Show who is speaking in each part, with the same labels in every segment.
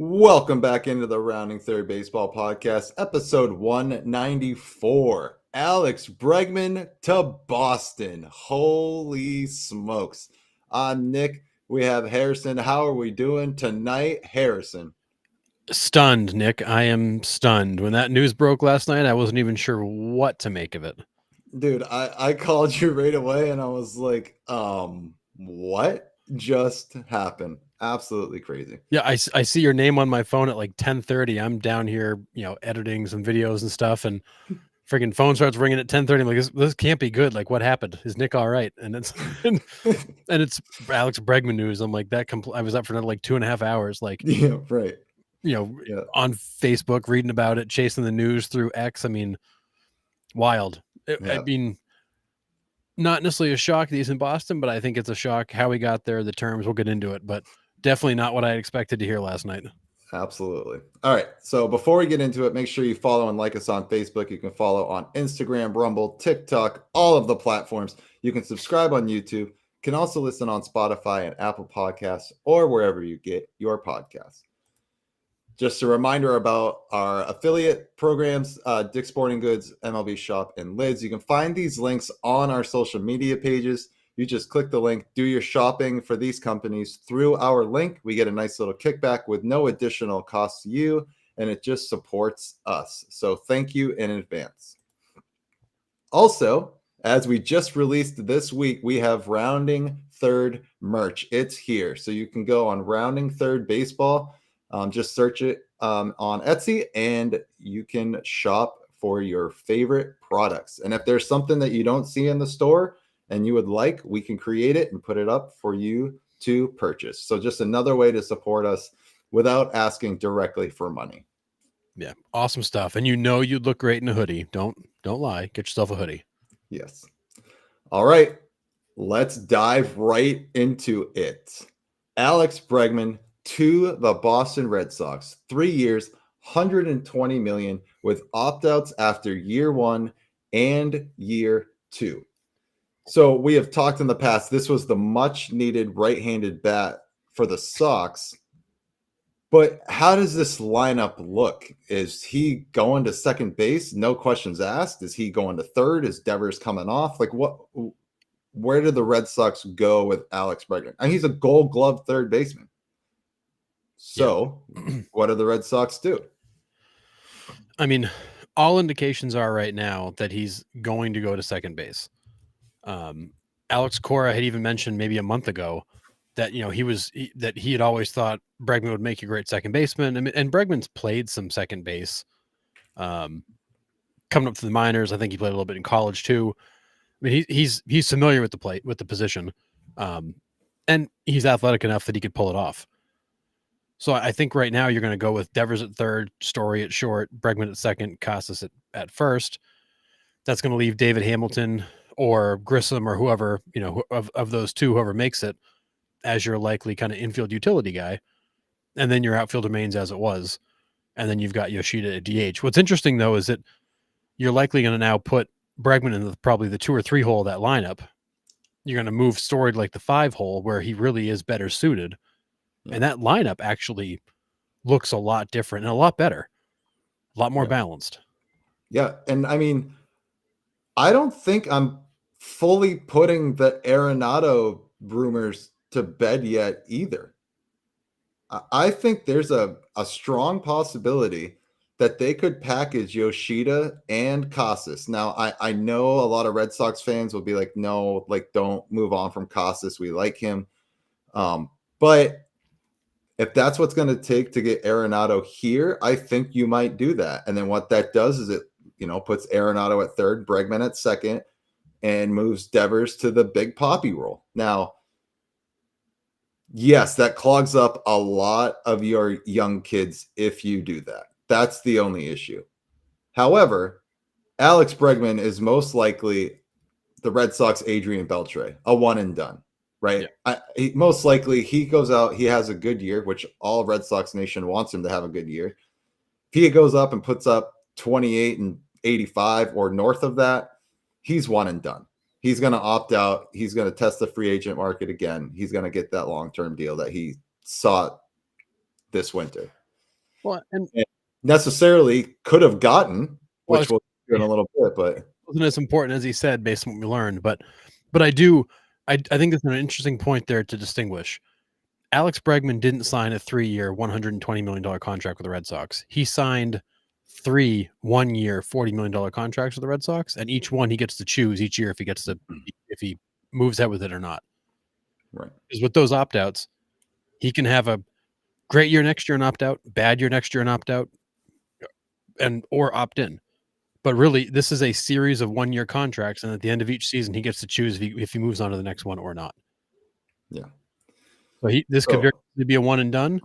Speaker 1: Welcome back into the Rounding Third Baseball Podcast, episode 194. Alex Bregman to Boston. Holy smokes. I'm Nick. We have Harrison. How are we doing tonight, Harrison?
Speaker 2: Stunned, Nick. I am stunned. When that news broke last night, I wasn't even sure what to make of it.
Speaker 1: Dude, I called you right away and I was like, what just happened? Absolutely crazy.
Speaker 2: Yeah, I see your name on my phone at like 10:30. I'm down here, editing some videos and stuff, and freaking phone starts ringing at 10:30. I'm like, this can't be good. Like, what happened? Is Nick all right? And it's and it's Alex Bregman news. I'm like, I was up for another like 2.5 hours, like,
Speaker 1: Yeah, right. Yeah.
Speaker 2: on Facebook reading about it, chasing the news through X. I mean, wild. I
Speaker 1: Yeah.
Speaker 2: mean, not necessarily a shock that he's in Boston, but I think it's a shock how he got there, the terms. We'll get into it, but definitely not what I expected to hear last night.
Speaker 1: Absolutely. All right. So before we get into it, make sure you follow and like us on Facebook. You can follow on Instagram, Rumble, TikTok, all of the platforms. You can subscribe on YouTube. You can also listen on Spotify and Apple Podcasts or wherever you get your podcasts. Just a reminder about our affiliate programs, Dick's Sporting Goods, MLB Shop, and Lids. You can find these links on our social media pages. You just click the link, do your shopping for these companies through our link. We get a nice little kickback with no additional cost to you, and it just supports us. So thank you in advance. Also, as we just released this week, we have Rounding Third merch. It's here. So you can go on Rounding Third Baseball. Just search it on Etsy, and you can shop for your favorite products. And if there's something that you don't see in the store and you would like, we can create it and put it up for you to purchase. So just another way to support us without asking directly for money.
Speaker 2: Yeah, awesome stuff. And you'd look great in a hoodie. Don't lie. Get yourself a hoodie.
Speaker 1: Yes. All right. Let's dive right into it. Alex Bregman to the Boston Red Sox. 3 years, $120 million with opt-outs after year 1 and year 2. So we have talked in the past, this was the much needed right-handed bat for the Sox. But how does this lineup look? Is he going to second base? No questions asked. Is he going to third? Is Devers coming off? Like where did the Red Sox go with Alex Bregman? And he's a Gold Glove third baseman. So what do the Red Sox do?
Speaker 2: I mean, all indications are right now that he's going to go to second base. Alex Cora had even mentioned maybe a month ago that he had always thought Bregman would make a great second baseman. I mean, and Bregman's played some second base, coming up to the minors. I think he played a little bit in college too. I mean, he's familiar with the position, and he's athletic enough that he could pull it off. So I think right now you're going to go with Devers at third, Story at short, Bregman at second, Casas at first. That's going to leave David Hamilton or Grissom or whoever, of those two, whoever makes it, as your likely kind of infield utility guy. And then your outfield remains as it was. And then you've got Yoshida at DH. What's interesting, though, is that you're likely going to now put Bregman in probably the 2 or 3 hole of that lineup. You're going to move Story to like the 5 hole where he really is better suited. Yeah. And that lineup actually looks a lot different and a lot better, a lot more balanced.
Speaker 1: Yeah. And I mean, I don't think I'm fully putting the Arenado rumors to bed yet either. I think there's a strong possibility that they could package Yoshida and Casas. Now, I know a lot of Red Sox fans will be like, no, like, don't move on from Casas. We like him. But if that's what's going to take to get Arenado here, I think you might do that. And then what that does is it, puts Arenado at third, Bregman at second, and moves Devers to the big Poppy role. Now, yes, that clogs up a lot of your young kids if you do that. That's the only issue. However, Alex Bregman is most likely the Red Sox Adrian Beltre, a one and done, right? Yeah. Most likely he goes out, he has a good year, which all Red Sox Nation wants him to have a good year. If he goes up and puts up 28 and 85 or north of that, he's one and done. He's going to opt out. He's going to test the free agent market again. He's going to get that long-term deal that he sought this winter.
Speaker 2: Well, and
Speaker 1: necessarily could have gotten,
Speaker 2: well,
Speaker 1: which we'll do in a little bit, but
Speaker 2: wasn't as important as he said based on what we learned, but I think that's an interesting point there to distinguish. Alex Bregman didn't sign a 3-year, $120 million contract with the Red Sox. He signed 3 1-year, $40 million contracts with the Red Sox, and each one he gets to choose each year if he moves ahead with it or not.
Speaker 1: right.
Speaker 2: Because with those opt outs, he can have a great year next year and opt out, bad year next year and opt out, and or opt in. But really, this is a series of 1-year contracts, and at the end of each season, he gets to choose if he moves on to the next one or not.
Speaker 1: Yeah.
Speaker 2: So this could
Speaker 1: So
Speaker 2: very easily be a one and done.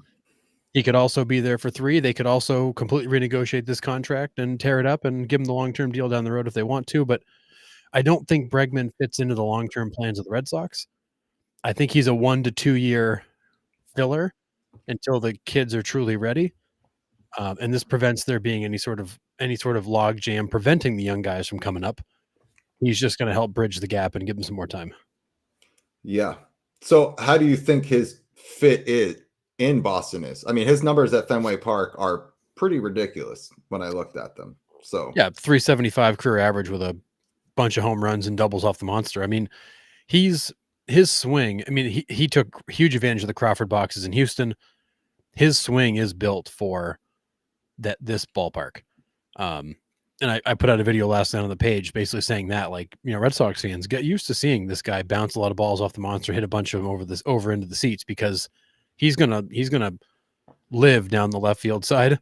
Speaker 2: He could also be there for 3. They could also completely renegotiate this contract and tear it up and give him the long-term deal down the road if they want to. But I don't think Bregman fits into the long-term plans of the Red Sox. I think he's a 1 to 2 year filler until the kids are truly ready. And this prevents there being any sort of log jam preventing the young guys from coming up. He's just going to help bridge the gap and give them some more time.
Speaker 1: yeah. So how do you think his fit is in Boston is? I mean, his numbers at Fenway Park are pretty ridiculous when I looked at them. So
Speaker 2: Yeah, 375 career average with a bunch of home runs and doubles off the monster. I mean, his swing. I mean, he took huge advantage of the Crawford boxes in Houston. His swing is built for this ballpark. And I put out a video last night on the page basically saying that, like, Red Sox fans get used to seeing this guy bounce a lot of balls off the monster, hit a bunch of them over into the seats, because he's gonna live down the left field side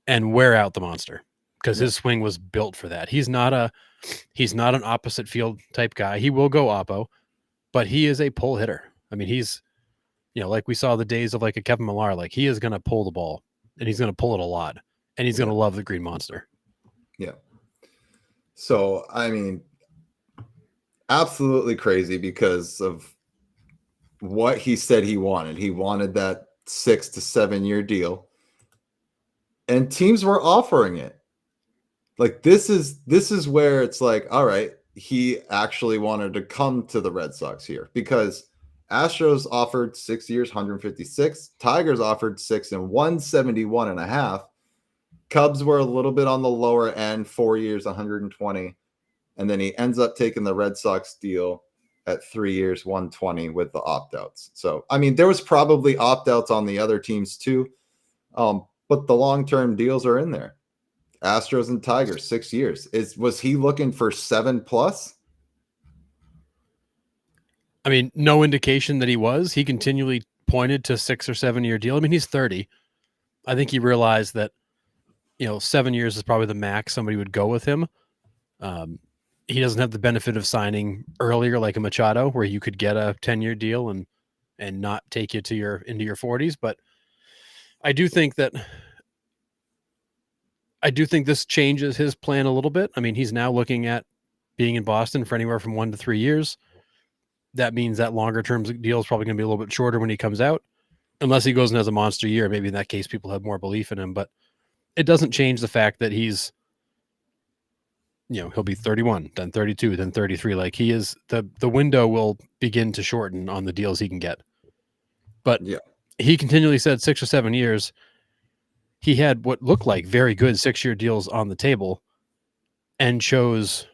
Speaker 2: and wear out the monster, because his swing was built for that. He's not an opposite field type guy. He will go oppo, but he is a pull hitter. I mean, he's like we saw the days of like a Kevin Millar, like he is going to pull the ball, and he's going to pull it a lot, and he's going to love the green monster.
Speaker 1: yeah. So I mean, absolutely crazy because of what he said he wanted. He wanted that 6 to 7 year deal, and teams were offering it. Like this is where it's like, all right, he actually wanted to come to the Red Sox here, because Astros offered 6 years, 156. Tigers offered 6 and 171.5. Cubs were a little bit on the lower end, 4 years, 120. And then he ends up taking the Red Sox deal at 3 years, 120 with the opt-outs. So, I mean, there was probably opt-outs on the other teams too. But the long-term deals are in there. Astros and Tigers, 6 years. Was he looking for 7+?
Speaker 2: I mean, no indication that he was. He continually pointed to 6 or 7 year deal. I mean, he's 30. I think he realized that 7 years is probably the max somebody would go with him. He doesn't have the benefit of signing earlier like a Machado, where you could get a 10-year deal and not take you to into your 40s. But I do think this changes his plan a little bit. I mean, he's now looking at being in Boston for anywhere from 1 to 3 years. That means that longer term deal is probably going to be a little bit shorter when he comes out, unless he goes and has a monster year. Maybe in that case, people have more belief in him. But it doesn't change the fact that he's, he'll be 31, then 32, then 33. Like, he is, the window will begin to shorten on the deals he can get. But he continually said 6 or 7 years. He had what looked like very good 6-year deals on the table and chose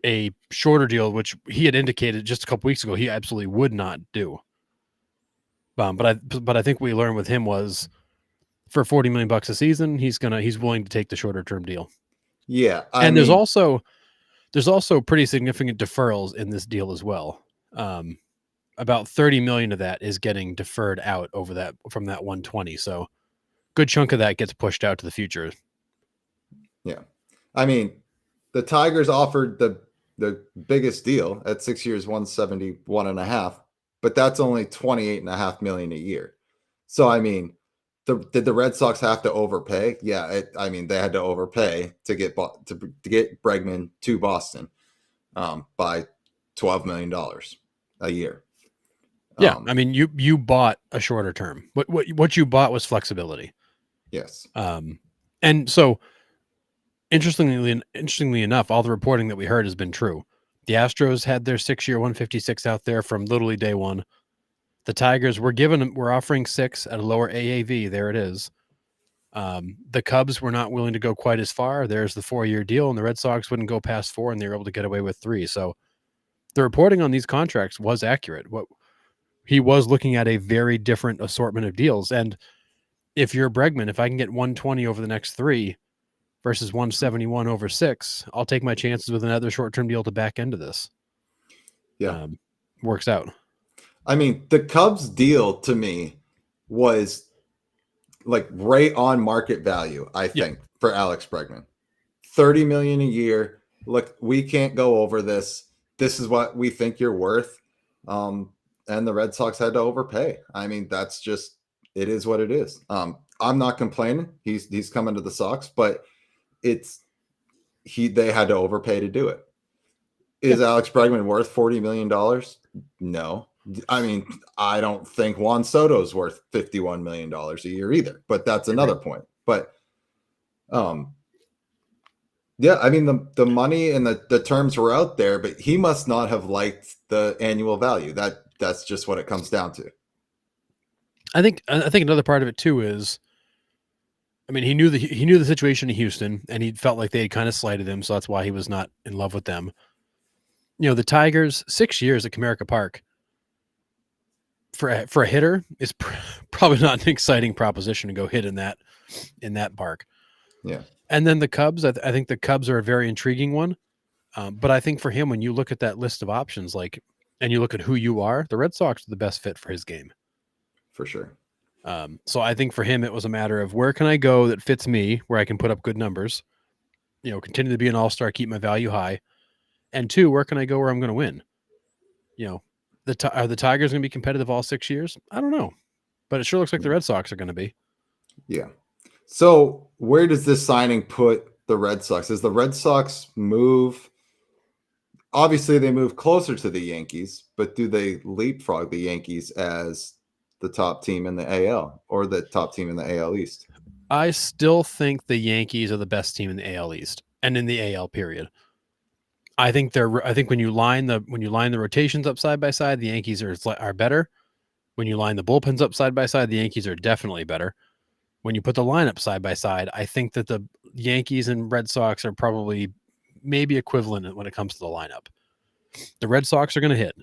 Speaker 2: a shorter deal, which he had indicated just a couple weeks ago he absolutely would not do. But I think we learned with him was, for $40 million a season, he's willing to take the shorter term deal.
Speaker 1: Yeah,
Speaker 2: there's also pretty significant deferrals in this deal as well. About 30 million of that is getting deferred out from that 120. So good chunk of that gets pushed out to the future.
Speaker 1: Yeah. I mean, the Tigers offered the biggest deal at 6 years, 171.5, but that's only 28.5 million a year. So, I mean, did the Red Sox have to overpay? Yeah. They had to overpay to get Bregman to Boston by $12 million a year.
Speaker 2: Yeah. I mean, you bought a shorter term. What you bought was flexibility.
Speaker 1: Yes.
Speaker 2: And so, interestingly enough, all the reporting that we heard has been true. The Astros had their 6-year 156 out there from literally day one. The Tigers we're offering 6 at a lower AAV. There it is. The Cubs were not willing to go quite as far. There's the 4-year deal, and the Red Sox wouldn't go past 4, and they were able to get away with 3. So the reporting on these contracts was accurate. What he was looking at a very different assortment of deals. And if you're Bregman, if I can get 120 over the next 3 versus 171 over 6, I'll take my chances with another short-term deal to back into this.
Speaker 1: Yeah.
Speaker 2: Works out.
Speaker 1: I mean, the Cubs deal to me was like right on market value, I think, for Alex Bregman. $30 million a year. Look, we can't go over this. This is what we think you're worth. And the Red Sox had to overpay. I mean, that's just, it is what it is. I'm not complaining. He's coming to the Sox, but they had to overpay to do it. Is Alex Bregman worth $40 million? No. I mean, I don't think Juan Soto's worth $51 million a year either, but that's another point. But yeah, I mean, the money and the terms were out there, but he must not have liked the annual value. That's just what it comes down to.
Speaker 2: I think another part of it too is, I mean, he knew the situation in Houston, and he felt like they had kind of slighted him, so that's why he was not in love with them. You know, the Tigers, 6 years at Comerica Park for a hitter is probably not an exciting proposition to go hit in that park.
Speaker 1: Yeah.
Speaker 2: And then the Cubs, I think the Cubs are a very intriguing one. But I think for him, when you look at that list of options, and you look at who you are, the Red Sox are the best fit for his game.
Speaker 1: For sure.
Speaker 2: So I think for him, it was a matter of where can I go that fits me, where I can put up good numbers, continue to be an all-star, keep my value high. And 2, where can I go where I'm going to win? Are the Tigers going to be competitive all 6 years? I don't know. But it sure looks like the Red Sox are going to be.
Speaker 1: Yeah. So where does this signing put the Red Sox? Does the Red Sox move? Obviously, they move closer to the Yankees, but do they leapfrog the Yankees as the top team in the AL or the top team in the AL East?
Speaker 2: I still think the Yankees are the best team in the AL East and in the AL period. I think when you line the rotations up side by side, the Yankees are better. When you line the bullpens up side by side, the Yankees are definitely better. When you put the lineup side by side, I think that the Yankees and Red Sox are probably maybe equivalent when it comes to the lineup. The Red Sox are going to hit.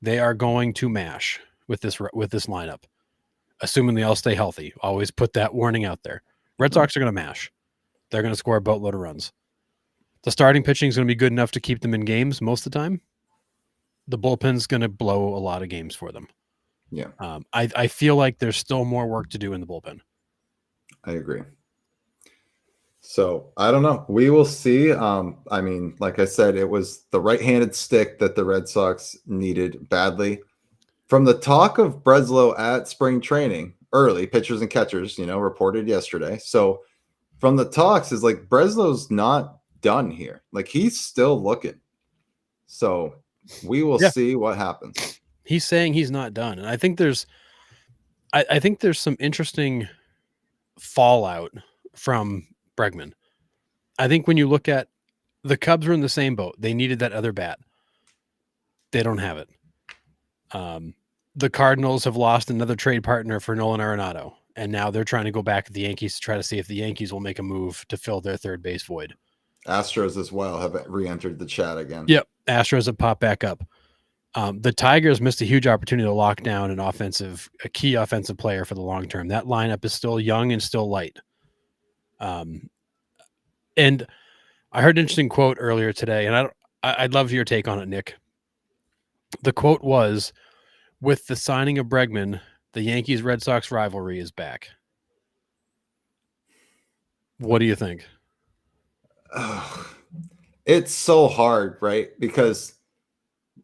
Speaker 2: They are going to mash with this lineup, assuming they all stay healthy. Always put that warning out there. Red Sox are going to mash. They're going to score a boatload of runs. The starting pitching is going to be good enough to keep them in games most of the time. The bullpen's going to blow a lot of games for them.
Speaker 1: Yeah.
Speaker 2: I feel like there's still more work to do in the bullpen.
Speaker 1: I agree. So I don't know. We will see. I mean, like I said, it was the right-handed stick that the Red Sox needed badly. From the talk of Breslow at spring training, early pitchers and catchers, reported yesterday. So from the talks is like Breslow's not done here. Like he's still looking. So we will see what happens.
Speaker 2: He's saying he's not done. And I think there's some interesting fallout from Bregman. I think when you look at the Cubs are in the same boat. They needed that other bat. They don't have it. The Cardinals have lost another trade partner for Nolan Arenado, and now they're trying to go back to the Yankees to try to see if the Yankees will make a move to fill their third base void.
Speaker 1: Astros as well have re-entered the chat again.
Speaker 2: Yep, Astros have popped back up. The Tigers missed a huge opportunity to lock down a key offensive player for the long term. That lineup is still young and still light. And I heard an interesting quote earlier today, and I'd love your take on it, Nick. The quote was, "With the signing of Bregman, the Yankees-Red Sox rivalry is back." What do you think?
Speaker 1: It's so hard, right? Because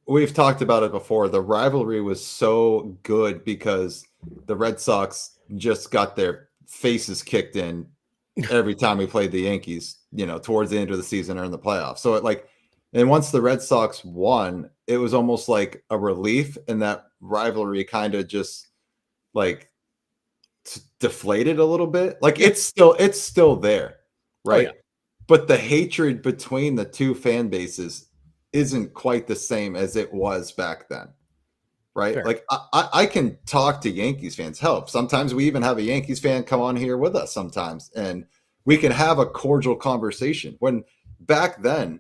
Speaker 1: we've talked about it before. The rivalry was so good because the Red Sox just got their faces kicked in every time we played the Yankees, towards the end of the season or in the playoffs. So and once the Red Sox won, it was almost like a relief, and that rivalry kind of just deflated a little bit. Like it's still there, right? Oh, yeah. But the hatred between the two fan bases isn't quite the same as it was back then, right?
Speaker 2: Fair.
Speaker 1: Like I can talk to Yankees fans. Help. Sometimes we even have a Yankees fan come on here with us sometimes, and we can have a cordial conversation. When back then,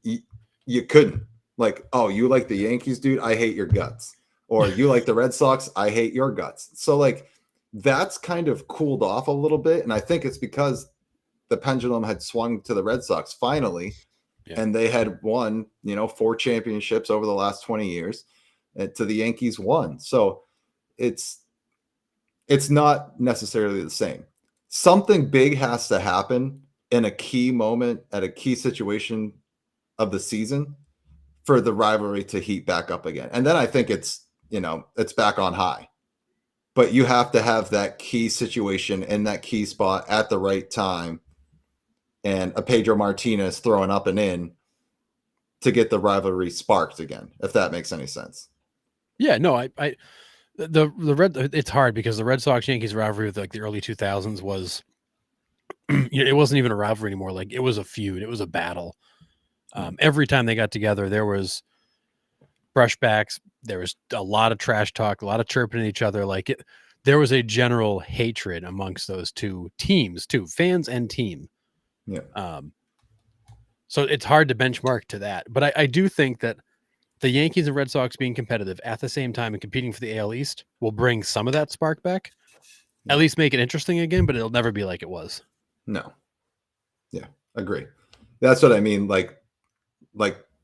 Speaker 1: you couldn't. Like, oh, you like the Yankees, dude? I hate your guts. Or you like the Red Sox? I hate your guts. So like that's kind of cooled off a little bit, and I think it's because the pendulum had swung to the Red Sox finally,
Speaker 2: Yeah.
Speaker 1: and they had won, 4 championships over the last 20 years, and to the Yankees one. So it's not necessarily the same. Something big has to happen in a key moment at a key situation of the season for the rivalry to heat back up again. And then I think it's back on high. But you have to have that key situation in that key spot at the right time, and a Pedro Martinez throwing up and in to get the rivalry sparked again, if that makes any sense.
Speaker 2: Yeah, no, the Red, it's hard because the Red Sox Yankees rivalry of like the early 2000s was, it wasn't even a rivalry anymore. Like it was a feud, it was a battle. Every time they got together, there was brushbacks, there was a lot of trash talk, a lot of chirping at each other. There was a general hatred amongst those two teams, too, fans and team.
Speaker 1: Yeah.
Speaker 2: So it's hard to benchmark to that. But I do think that the Yankees and Red Sox being competitive at the same time and competing for the AL East will bring some of that spark back.
Speaker 1: Yeah.
Speaker 2: At least make it interesting again, but it'll never be like it was.
Speaker 1: No. Yeah, agree. That's what I mean. Like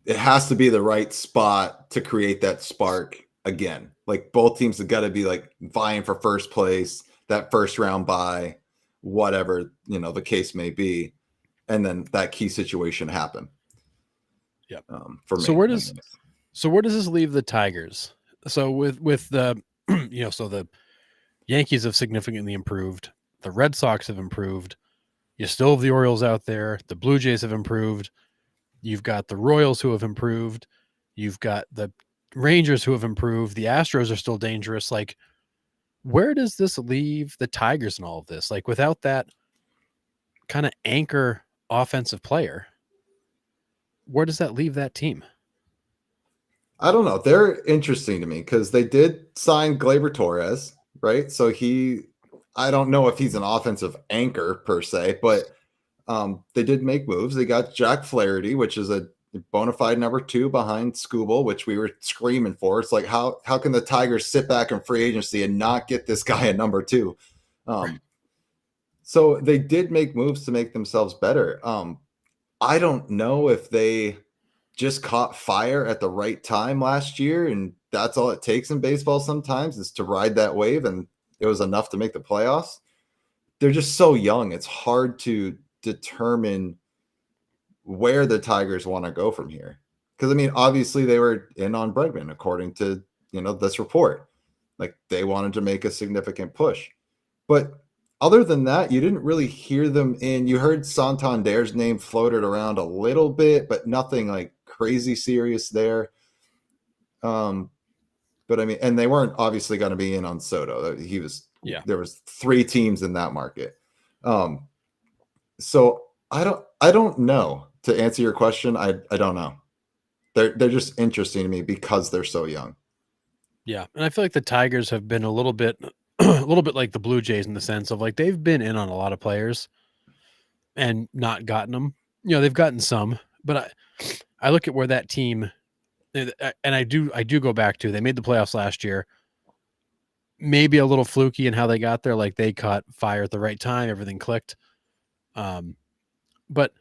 Speaker 1: it has to be the right spot to create that spark again. Like both teams have got to be like vying for first place, that first round bye, whatever, the case may be. And then that key situation happen.
Speaker 2: Yep.
Speaker 1: For me.
Speaker 2: So where does this leave the Tigers? So with the so the Yankees have significantly improved. The Red Sox have improved. You still have the Orioles out there. The Blue Jays have improved. You've got the Royals who have improved. You've got the Rangers who have improved. The Astros are still dangerous. Like, where does this leave the Tigers in all of this? Like, without that kind of anchor offensive player, where does that leave that team?
Speaker 1: I don't know. They're interesting to me because they did sign Gleyber Torres, right? So I don't know if he's an offensive anchor per se, but they did make moves. They got Jack Flaherty, which is a bona fide number 2 behind Skubal, which we were screaming for. It's like, how can the Tigers sit back in free agency and not get this guy a number 2? So they did make moves to make themselves better. I don't know if they just caught fire at the right time last year, and that's all it takes in baseball sometimes is to ride that wave, and it was enough to make the playoffs. They're just so young. It's hard to determine where the Tigers want to go from here. Because, I mean, obviously they were in on Bregman, according to, this report. Like, they wanted to make a significant push. But other than that, you didn't really hear them in. You heard Santander's name floated around a little bit, but nothing like crazy serious there. But I mean, and they weren't obviously going to be in on Soto. There was 3 teams in that market. So I don't know, to answer your question. I don't know. They're just interesting to me because they're so young.
Speaker 2: Yeah. And I feel like the Tigers have been a little bit like the Blue Jays in the sense of like they've been in on a lot of players and not gotten them. They've gotten some, but I look at where that team, and I do go back to, they made the playoffs last year. Maybe a little fluky in how they got there. Like they caught fire at the right time. Everything clicked. But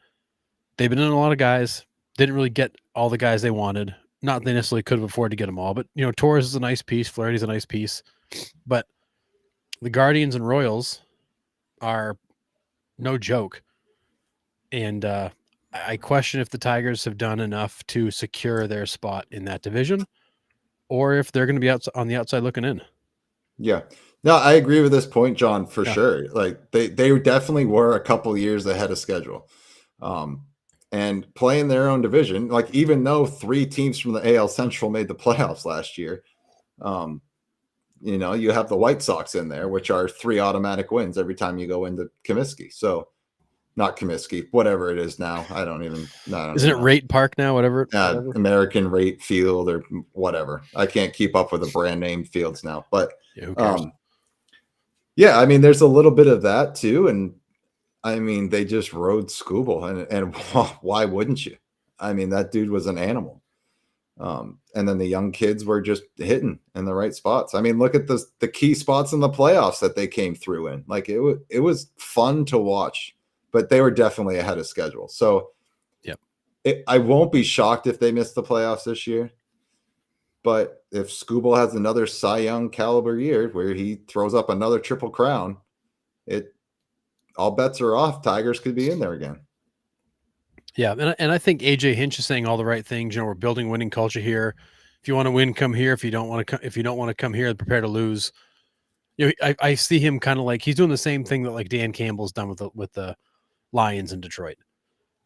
Speaker 2: they've been in a lot of guys. Didn't really get all the guys they wanted. Not they necessarily could have afforded to get them all, but Torres is a nice piece. Flaherty's a nice piece, but the Guardians and Royals are no joke. And I question if the Tigers have done enough to secure their spot in that division, or if they're going to be out on the outside looking in.
Speaker 1: Yeah. No, I agree with this point, John, for sure. Like they definitely were a couple years ahead of schedule. And playing their own division, like even though 3 teams from the AL Central made the playoffs last year, you have the White Sox in there, which are 3 automatic wins every time you go into Comiskey. So, not Comiskey, whatever it is now. I don't even
Speaker 2: Isn't it
Speaker 1: know.
Speaker 2: Rate Park now? Whatever.
Speaker 1: American Rate Field or whatever. I can't keep up with the brand name fields now, but
Speaker 2: Yeah, who cares?
Speaker 1: Yeah, I mean, there's a little bit of that too, and I mean, they just rode Scooble, and why wouldn't you? I mean, that dude was an animal. And then the young kids were just hitting in the right spots. I mean, look at the key spots in the playoffs that they came through in. Like it was fun to watch, but they were definitely ahead of schedule. So
Speaker 2: yep.
Speaker 1: I won't be shocked if they miss the playoffs this year. But if Scooble has another Cy Young caliber year where he throws up another triple crown, all bets are off. Tigers could be in there again.
Speaker 2: Yeah, and I think AJ Hinch is saying all the right things. You know, we're building winning culture here. If you want to win, come here. If you don't want to come here, prepare to lose. You know, I see him kind of like he's doing the same thing that like Dan Campbell's done with the Lions in Detroit.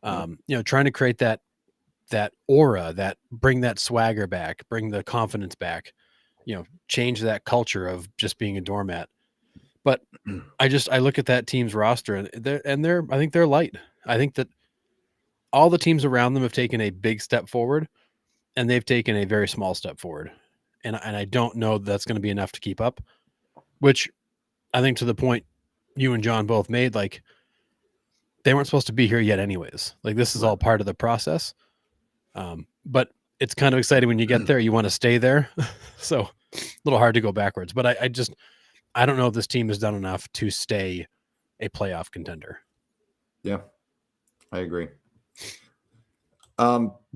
Speaker 2: You know, trying to create that aura, that bring that swagger back, bring the confidence back. You know, change that culture of just being a doormat. But I look at that team's roster and they're I think they're light. I think that all the teams around them have taken a big step forward and they've taken a very small step forward. And I don't know that's going to be enough to keep up, which I think to the point you and John both made, like they weren't supposed to be here yet anyways. Like this is all part of the process. But it's kind of exciting when you get there, you want to stay there. So a little hard to go backwards, but I don't know if this team has done enough to stay a playoff contender.
Speaker 1: Yeah, I agree.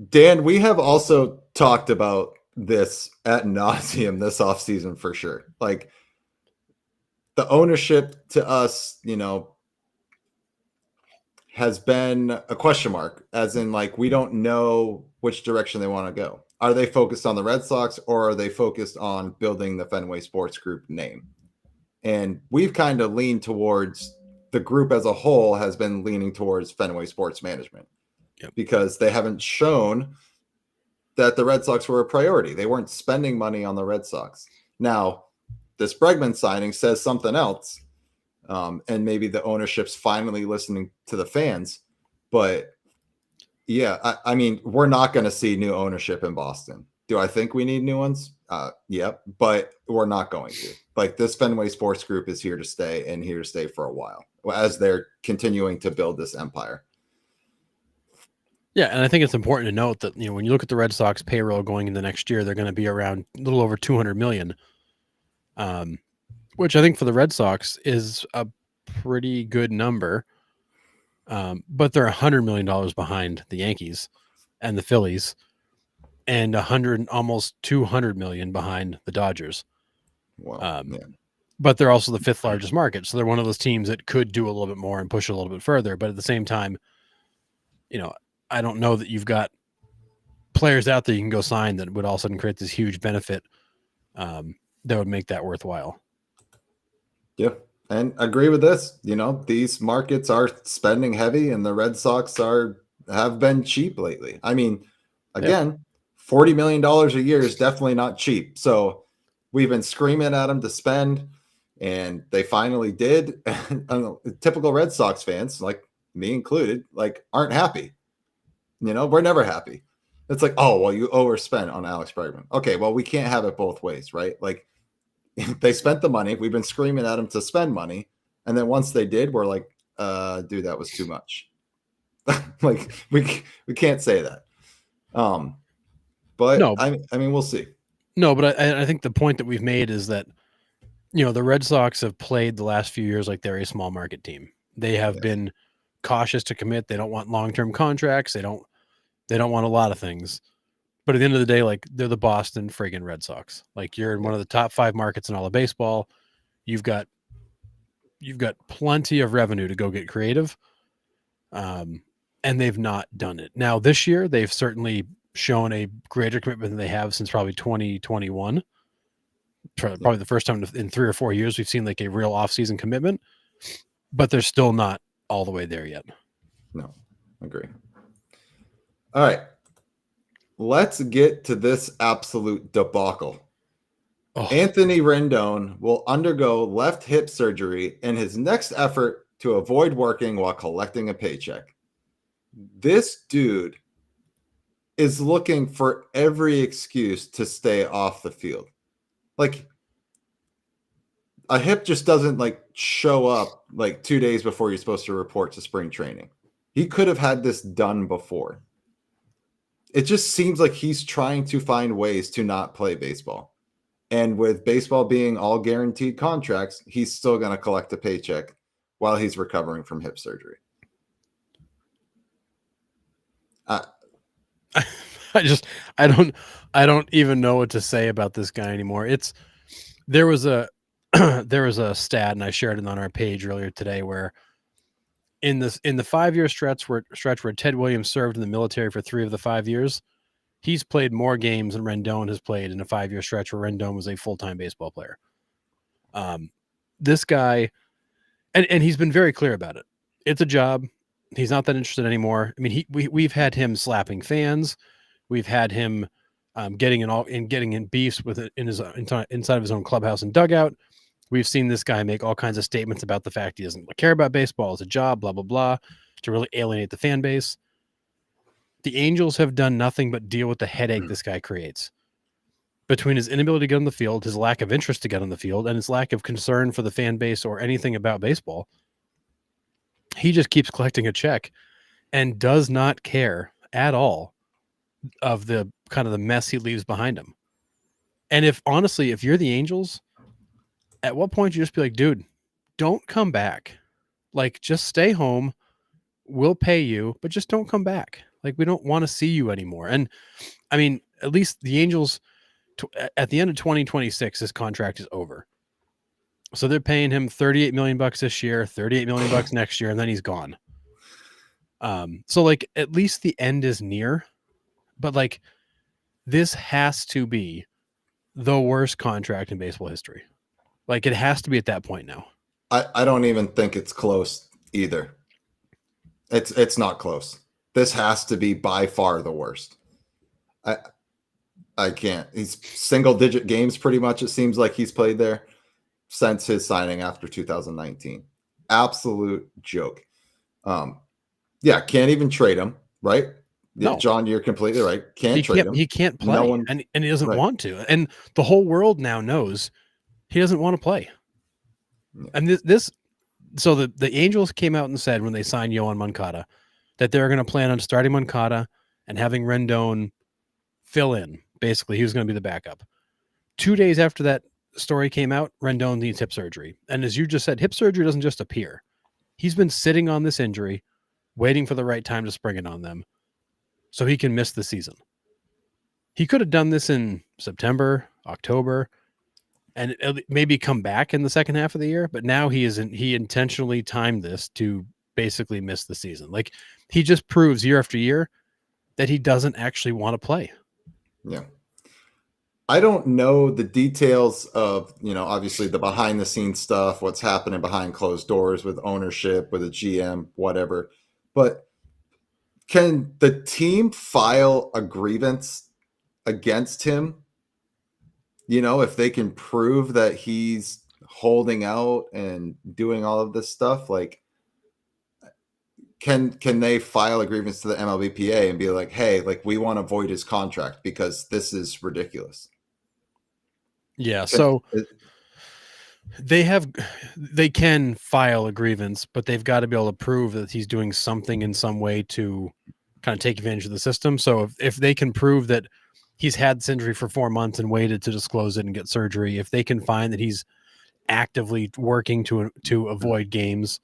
Speaker 1: Dan, we have also talked about this ad nauseum this offseason for sure. Like the ownership to us, you know, has been a question mark, as in like we don't know which direction they want to go. Are they focused on the Red Sox or are they focused on building the Fenway Sports Group name? And we've kind of leaned towards the group as a whole has been leaning towards Fenway Sports Management. Yep. Because they haven't shown that the Red Sox were a priority. They weren't spending money on the Red Sox. Now, this Bregman signing says something else, and maybe the ownership's finally listening to the fans. But yeah, I mean, we're not going to see new ownership in Boston. Do I think we need new ones? Yep, but we're not going to. Like this Fenway Sports Group is here to stay and here to stay for a while as they're continuing to build this empire.
Speaker 2: Yeah, and I think it's important to note that, you know, when you look at the Red Sox payroll going into next year, they're going to be around a little over $200 million, which I think for the Red Sox is a pretty good number. But they're $100 million behind the Yankees and the Phillies, and almost $200 million behind the Dodgers.
Speaker 1: Wow.
Speaker 2: But they're also the fifth largest market, so they're one of those teams that could do a little bit more and push a little bit further. But at the same time, you know, I don't know that you've got players out there you can go sign that would all of a sudden create this huge benefit that would make that worthwhile.
Speaker 1: Yeah, and agree with this. You know, these markets are spending heavy, and the Red Sox have been cheap lately. I mean, again, $40 million a year is definitely not cheap. So we've been screaming at them to spend, and they finally did. Typical Red Sox fans, like me included, like aren't happy. You know, we're never happy. It's like, oh, well, you overspent on Alex Bregman. Okay, well, we can't have it both ways, right? Like they spent the money. We've been screaming at them to spend money. And then once they did, we're like, dude, that was too much. Like we can't say that. But no, I mean, we'll see.
Speaker 2: No, but I think the point that we've made is that, you know, the Red Sox have played the last few years like they're a small market team. They have been cautious to commit. They don't want long-term contracts. They don't want a lot of things. But at the end of the day, like they're the Boston friggin' Red Sox. Like you're in one of the top 5 markets in all of baseball. You've got plenty of revenue to go get creative. And they've not done it. Now this year, they've certainly shown a greater commitment than they have since probably 2021. Probably the first time in 3 or 4 years we've seen like a real off-season commitment, but they're still not all the way there yet.
Speaker 1: No, agree. All right. Let's get to this absolute debacle. Anthony Rendon will undergo left hip surgery, and his next effort to avoid working while collecting a paycheck. This dude is looking for every excuse to stay off the field. Like, a hip just doesn't like show up like 2 days before you're supposed to report to spring training. He could have had this done before. It just seems like he's trying to find ways to not play baseball. And with baseball being all guaranteed contracts, he's still going to collect a paycheck while he's recovering from hip surgery.
Speaker 2: I don't even know what to say about this guy anymore. There was a stat, and I shared it on our page earlier today, where in the 5-year stretch where Ted Williams served in the military for 3 of the 5 years, he's played more games than Rendon has played in a 5-year stretch where Rendon was a full-time baseball player. This guy, and he's been very clear about it. It's a job. He's not that interested anymore. I mean, we've had him slapping fans. We've had him getting in beefs with it inside of his own clubhouse and dugout. We've seen this guy make all kinds of statements about the fact he doesn't care about baseball as a job, blah, blah, blah, to really alienate the fan base. The Angels have done nothing but deal with the headache this guy creates. Between his inability to get on the field, his lack of interest to get on the field, and his lack of concern for the fan base or anything about baseball, he just keeps collecting a check and does not care at all of the kind of the mess he leaves behind him. And if you're the Angels, at what point you just be like, dude, don't come back. Like, just stay home. We'll pay you, but just don't come back. Like, we don't want to see you anymore. And I mean, at least the Angels, at the end of 2026, his contract is over. So they're paying him $38 million this year, $38 million next year, and then he's gone. So like, at least the end is near, but like, this has to be the worst contract in baseball history. Like, it has to be at that point now.
Speaker 1: I don't even think it's close either. It's not close. This has to be by far the worst. I can't. He's single-digit games pretty much, it seems like he's played there since his signing after 2019. Absolute joke. Yeah, can't even trade him, right? Yeah,
Speaker 2: No.
Speaker 1: John, you're completely right. Can't trade him.
Speaker 2: He can't play, and he doesn't want to. And the whole world now knows he doesn't want to play. Yeah. And so the Angels came out and said when they signed Yohan Moncada that they're going to plan on starting Moncada and having Rendon fill in. Basically, he was going to be the backup. 2 days after that story came out, Rendon needs hip surgery. And as you just said, hip surgery doesn't just appear. He's been sitting on this injury, waiting for the right time to spring it on them so he can miss the season. He could have done this in September, October, and maybe come back in the second half of the year. But now he intentionally timed this to basically miss the season. Like, he just proves year after year that he doesn't actually want to play.
Speaker 1: Yeah. I don't know the details of, obviously the behind the scenes stuff, what's happening behind closed doors with ownership, with a GM, whatever. But can the team file a grievance against him? If they can prove that he's holding out and doing all of this stuff, like, can they file a grievance to the MLBPA and be like, hey, like, we want to void his contract because this is ridiculous?
Speaker 2: Yeah. So they can file a grievance, but they've got to be able to prove that he's doing something in some way to kind of take advantage of the system. So if they can prove that he's had this injury for 4 months and waited to disclose it and get surgery, if they can find that he's actively working to avoid games,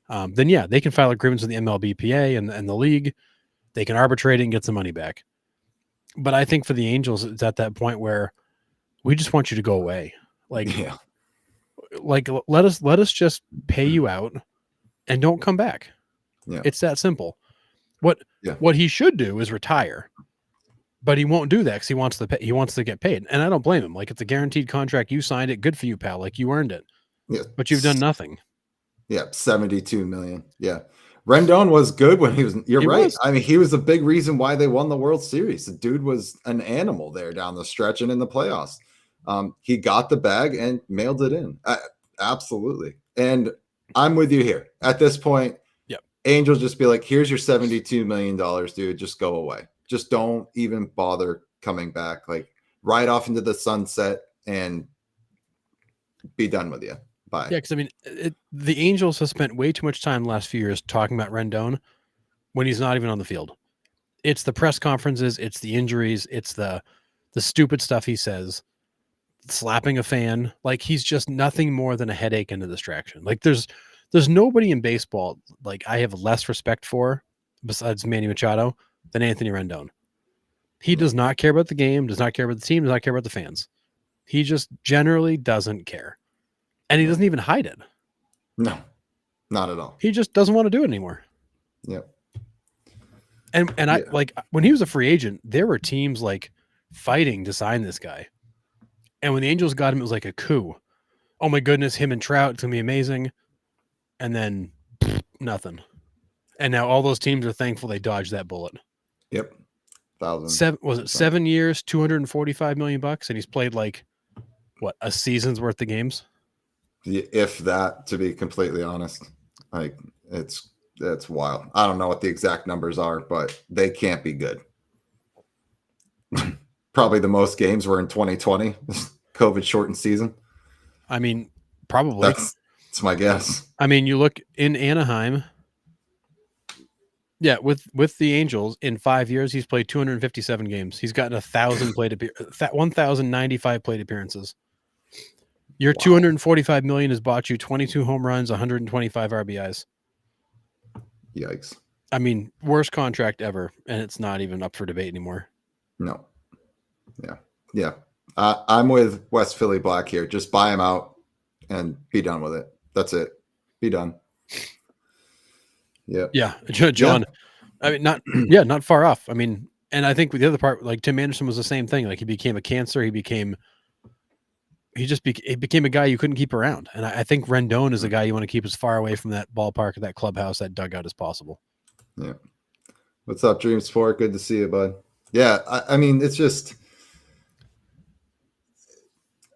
Speaker 2: then yeah, they can file a grievance with the MLBPA and the league. They can arbitrate it and get some money back. But I think for the Angels, it's at that point where we just want you to go away. Like, yeah. Like, let us just pay you out and don't come back. Yeah. It's that simple. What he should do is retire, but he won't do that because he wants to get paid. And I don't blame him. Like, it's a guaranteed contract. You signed it. Good for you, pal. Like, you earned it. Yeah. But you've done nothing.
Speaker 1: Yeah. 72 million. Yeah. Rendon was good when he was. You're right. I mean, he was a big reason why they won the World Series. The dude was an animal there down the stretch and in the playoffs. He got the bag and mailed it in. Absolutely. And I'm with you here. At this point,
Speaker 2: Yep.
Speaker 1: Angels just be like, here's your $72 million, dude. Just go away. Just don't even bother coming back. Like, ride off into the sunset and be done with you. Bye.
Speaker 2: Yeah, because I mean, the Angels have spent way too much time the last few years talking about Rendon when he's not even on the field. It's the press conferences, it's the injuries, it's the stupid stuff he says, slapping a fan. Like, he's just nothing more than a headache and a distraction. Like, there's nobody in baseball like I have less respect for besides Manny Machado than Anthony Rendon. He does not care about the game, does not care about the team, does not care about the fans. He just generally doesn't care. And he doesn't even hide it.
Speaker 1: No, not at all.
Speaker 2: He just doesn't want to do it anymore.
Speaker 1: Yep.
Speaker 2: And I like when he was a free agent, there were teams like fighting to sign this guy. And when the Angels got him, it was like a coup. Oh my goodness, him and Trout, it's gonna be amazing. And then nothing. And now all those teams are thankful they dodged that bullet.
Speaker 1: Yep.
Speaker 2: 7 years, $245 million, and he's played like what, a season's worth of games?
Speaker 1: If that, to be completely honest. Like, it's wild. I don't know what the exact numbers are, but they can't be good. Probably the most games were in 2020, COVID shortened season.
Speaker 2: I mean, probably.
Speaker 1: That's my guess.
Speaker 2: I mean, you look in Anaheim. Yeah, with the Angels in 5 years, he's played 257 games. He's gotten 1,095 plate appearances. Your $245 million has bought you 22 home runs, 125 RBIs.
Speaker 1: Yikes.
Speaker 2: I mean, worst contract ever, and it's not even up for debate anymore.
Speaker 1: No. Yeah. I'm with West Philly Black here. Just buy him out and be done with it. That's it. Be done.
Speaker 2: Yeah, John. I mean, not far off. I mean, and I think the other part, like Tim Anderson was the same thing. Like, he became a cancer. He became a guy you couldn't keep around. And I think Rendon is a guy you want to keep as far away from that ballpark, that clubhouse, that dugout as possible.
Speaker 1: Yeah. What's up, Dream Sport? Good to see you, bud. Yeah, I mean, it's just,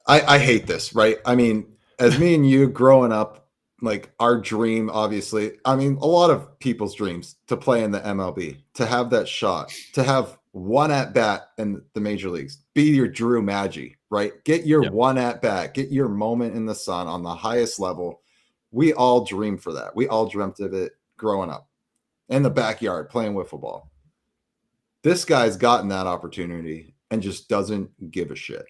Speaker 1: I hate this, right? I mean, as me and you growing up, like, our dream, obviously, I mean, a lot of people's dreams to play in the MLB, to have that shot, to have one at bat in the major leagues, be your Drew Maggi, right? Get your one at bat, get your moment in the sun on the highest level. We all dream for that. We all dreamt of it growing up in the backyard playing wiffle ball. This guy's gotten that opportunity and just doesn't give a shit.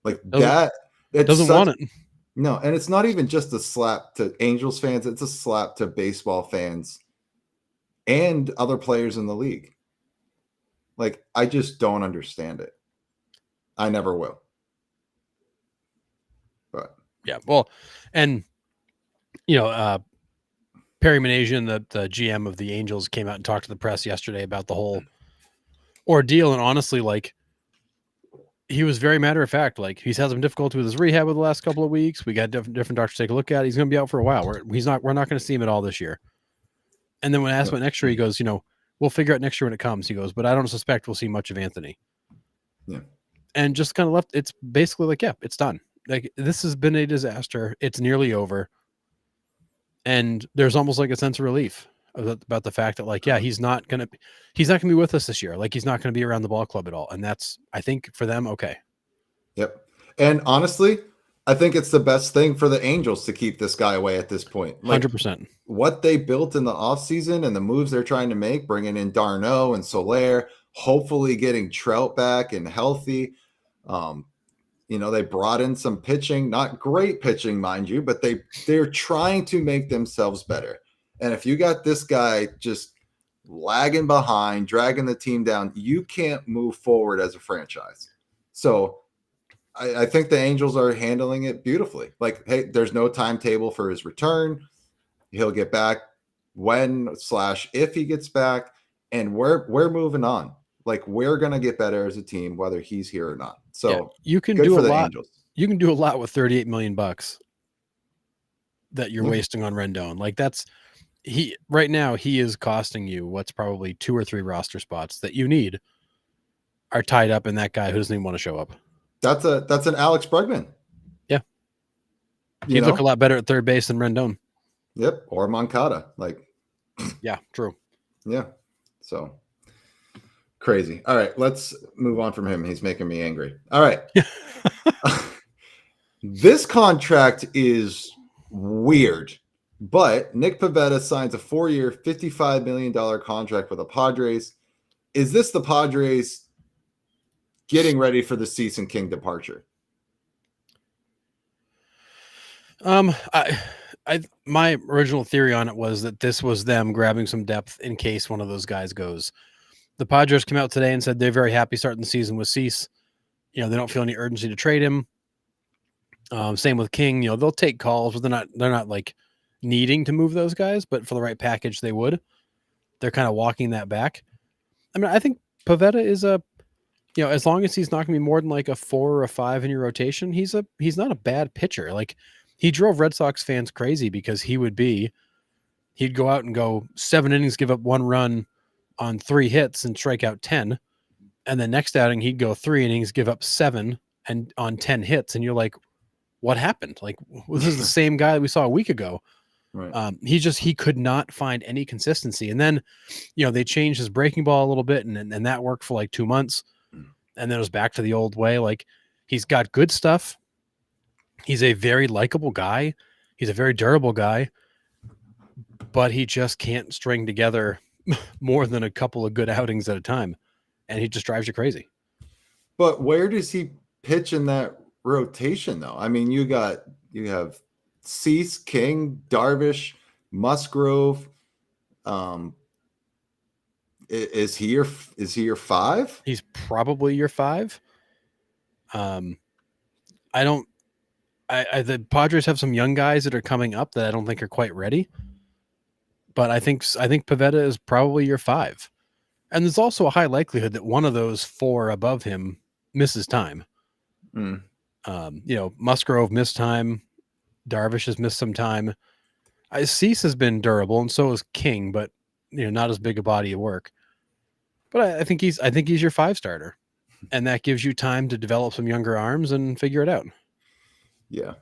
Speaker 1: Like, that. It
Speaker 2: doesn't want it.
Speaker 1: No, and it's not even just a slap to Angels fans. It's a slap to baseball fans and other players in the league. Like, I just don't understand it. I never will. But
Speaker 2: yeah, well, and Perry Manasian, the GM of the Angels, came out and talked to the press yesterday about the whole ordeal. And honestly, like, he was very matter of fact. Like, he's had some difficulty with his rehab over the last couple of weeks. We got different doctors to take a look at. He's going to be out for a while. We're not going to see him at all this year. And then when asked about next year, he goes, we'll figure out next year when it comes. He goes, but I don't suspect we'll see much of Anthony.
Speaker 1: Yeah.
Speaker 2: And just kind of left. It's basically like, yeah, it's done. Like, this has been a disaster. It's nearly over. And there's almost like a sense of relief about the fact that, like, yeah, he's not going to be with us this year. Like, he's not going to be around the ball club at all. And that's, I think, for them, okay.
Speaker 1: Yep. And honestly, I think it's the best thing for the Angels to keep this guy away at this point. Like,
Speaker 2: 100%.
Speaker 1: What they built in the offseason and the moves they're trying to make, bringing in Darno and Soler, hopefully getting Trout back and healthy. They brought in some pitching, not great pitching, mind you, but they're trying to make themselves better. And if you got this guy just lagging behind, dragging the team down, you can't move forward as a franchise. So I think the Angels are handling it beautifully. Like, hey, there's no timetable for his return. He'll get back if he gets back, and we're moving on. Like, we're gonna get better as a team, whether he's here or not. So yeah,
Speaker 2: you can do a lot. Angels. You can do a lot with $38 million that you're wasting on Rendon. Like, right now he is costing you what's probably 2 or 3 roster spots that you need are tied up in that guy who doesn't even want to show up.
Speaker 1: That's an Alex Bregman.
Speaker 2: Yeah. He'd look a lot better at third base than Rendon.
Speaker 1: Yep. Or Moncada. Like,
Speaker 2: Yeah, true.
Speaker 1: yeah. So crazy. All right. Let's move on from him. He's making me angry. All right. This contract is weird, but Nick Pivetta signs a 4-year, $55 million contract with the Padres. Is this the Padres getting ready for the Cease and King departure?
Speaker 2: My original theory on it was that this was them grabbing some depth in case one of those guys goes. The Padres came out today and said they're very happy starting the season with Cease. They don't feel any urgency to trade him. Same with King. They'll take calls, but they're not like needing to move those guys, but for the right package, they would. They're kind of walking that back. I mean, I think Pavetta is as long as he's not going to be more than like a 4 or a 5 in your rotation, he's not a bad pitcher. Like, he drove Red Sox fans crazy because he'd go out and go 7 innings, give up 1 run on 3 hits and strike out 10. And the next outing, he'd go 3 innings, give up 7 and on 10 hits. And you're like, what happened? Like, this is the same guy that we saw a week ago.
Speaker 1: Right.
Speaker 2: He could not find any consistency. And then, they changed his breaking ball a little bit and that worked for like 2 months. And then it was back to the old way. Like, he's got good stuff. He's a very likable guy. He's a very durable guy, but he just can't string together more than a couple of good outings at a time. And he just drives you crazy.
Speaker 1: But where does he pitch in that rotation, though? I mean, you have Cease, King, Darvish, Musgrove. Is he your 5?
Speaker 2: He's probably your 5. The Padres have some young guys that are coming up that I don't think are quite ready. But I think Pivetta is probably your 5. And there's also a high likelihood that one of those 4 above him misses time. Musgrove missed time. Darvish has missed some time. Cease has been durable, and so is King, but not as big a body of work. But I think he's your 5 starter, and that gives you time to develop some younger arms and figure it out.
Speaker 1: Yeah,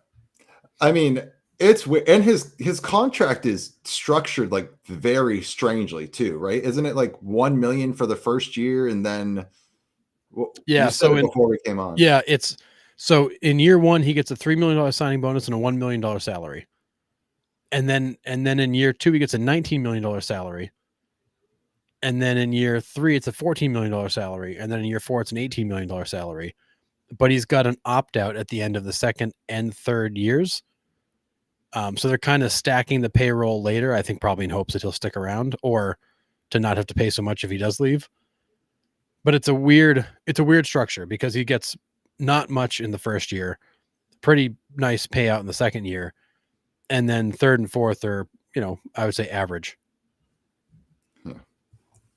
Speaker 1: I mean, it's and his contract is structured like very strangely too, right? Isn't it like $1 million for the first year, and then
Speaker 2: you said it
Speaker 1: before we came on?
Speaker 2: Yeah, so in year 1 he gets a $3 million signing bonus and a $1 million salary, and then in year 2 he gets a $19 million salary, and then in year 3 it's a $14 million salary, and then in year 4 it's an $18 million salary. But he's got an opt-out at the end of the second and third years. So they're kind of stacking the payroll later, I think probably in hopes that he'll stick around or to not have to pay so much if he does leave. But it's a weird structure because he gets not much in the first year, pretty nice payout in the second year, and then third and fourth are, I would say average.
Speaker 1: Yeah.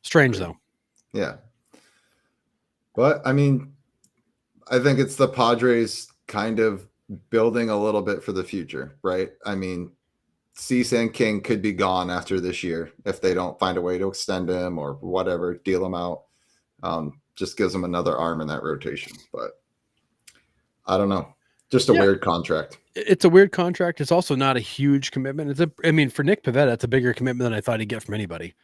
Speaker 2: Strange though.
Speaker 1: Yeah. But I mean, I think it's the Padres kind of building a little bit for the future, right? I mean, Cease and King could be gone after this year if they don't find a way to extend him or whatever, deal him out. Just gives them another arm in that rotation. But I don't know. Just a weird contract.
Speaker 2: It's a weird contract. It's also not a huge commitment. For Nick Pivetta, it's a bigger commitment than I thought he'd get from anybody.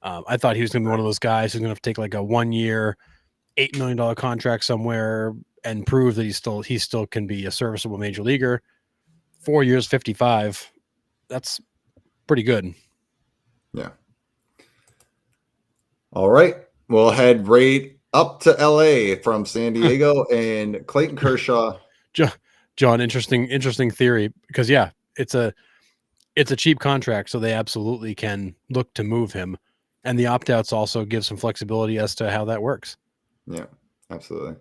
Speaker 2: I thought he was going to be one of those guys who's going to have to take like a 1-year, $8 million contract somewhere and prove that he still can be a serviceable major leaguer. 4 years, 55. That's pretty good.
Speaker 1: Yeah. All right. We'll head right up to LA from San Diego and Clayton Kershaw.
Speaker 2: John, interesting theory because it's a cheap contract, so they absolutely can look to move him. And the opt-outs also give some flexibility as to how that works.
Speaker 1: Yeah, absolutely.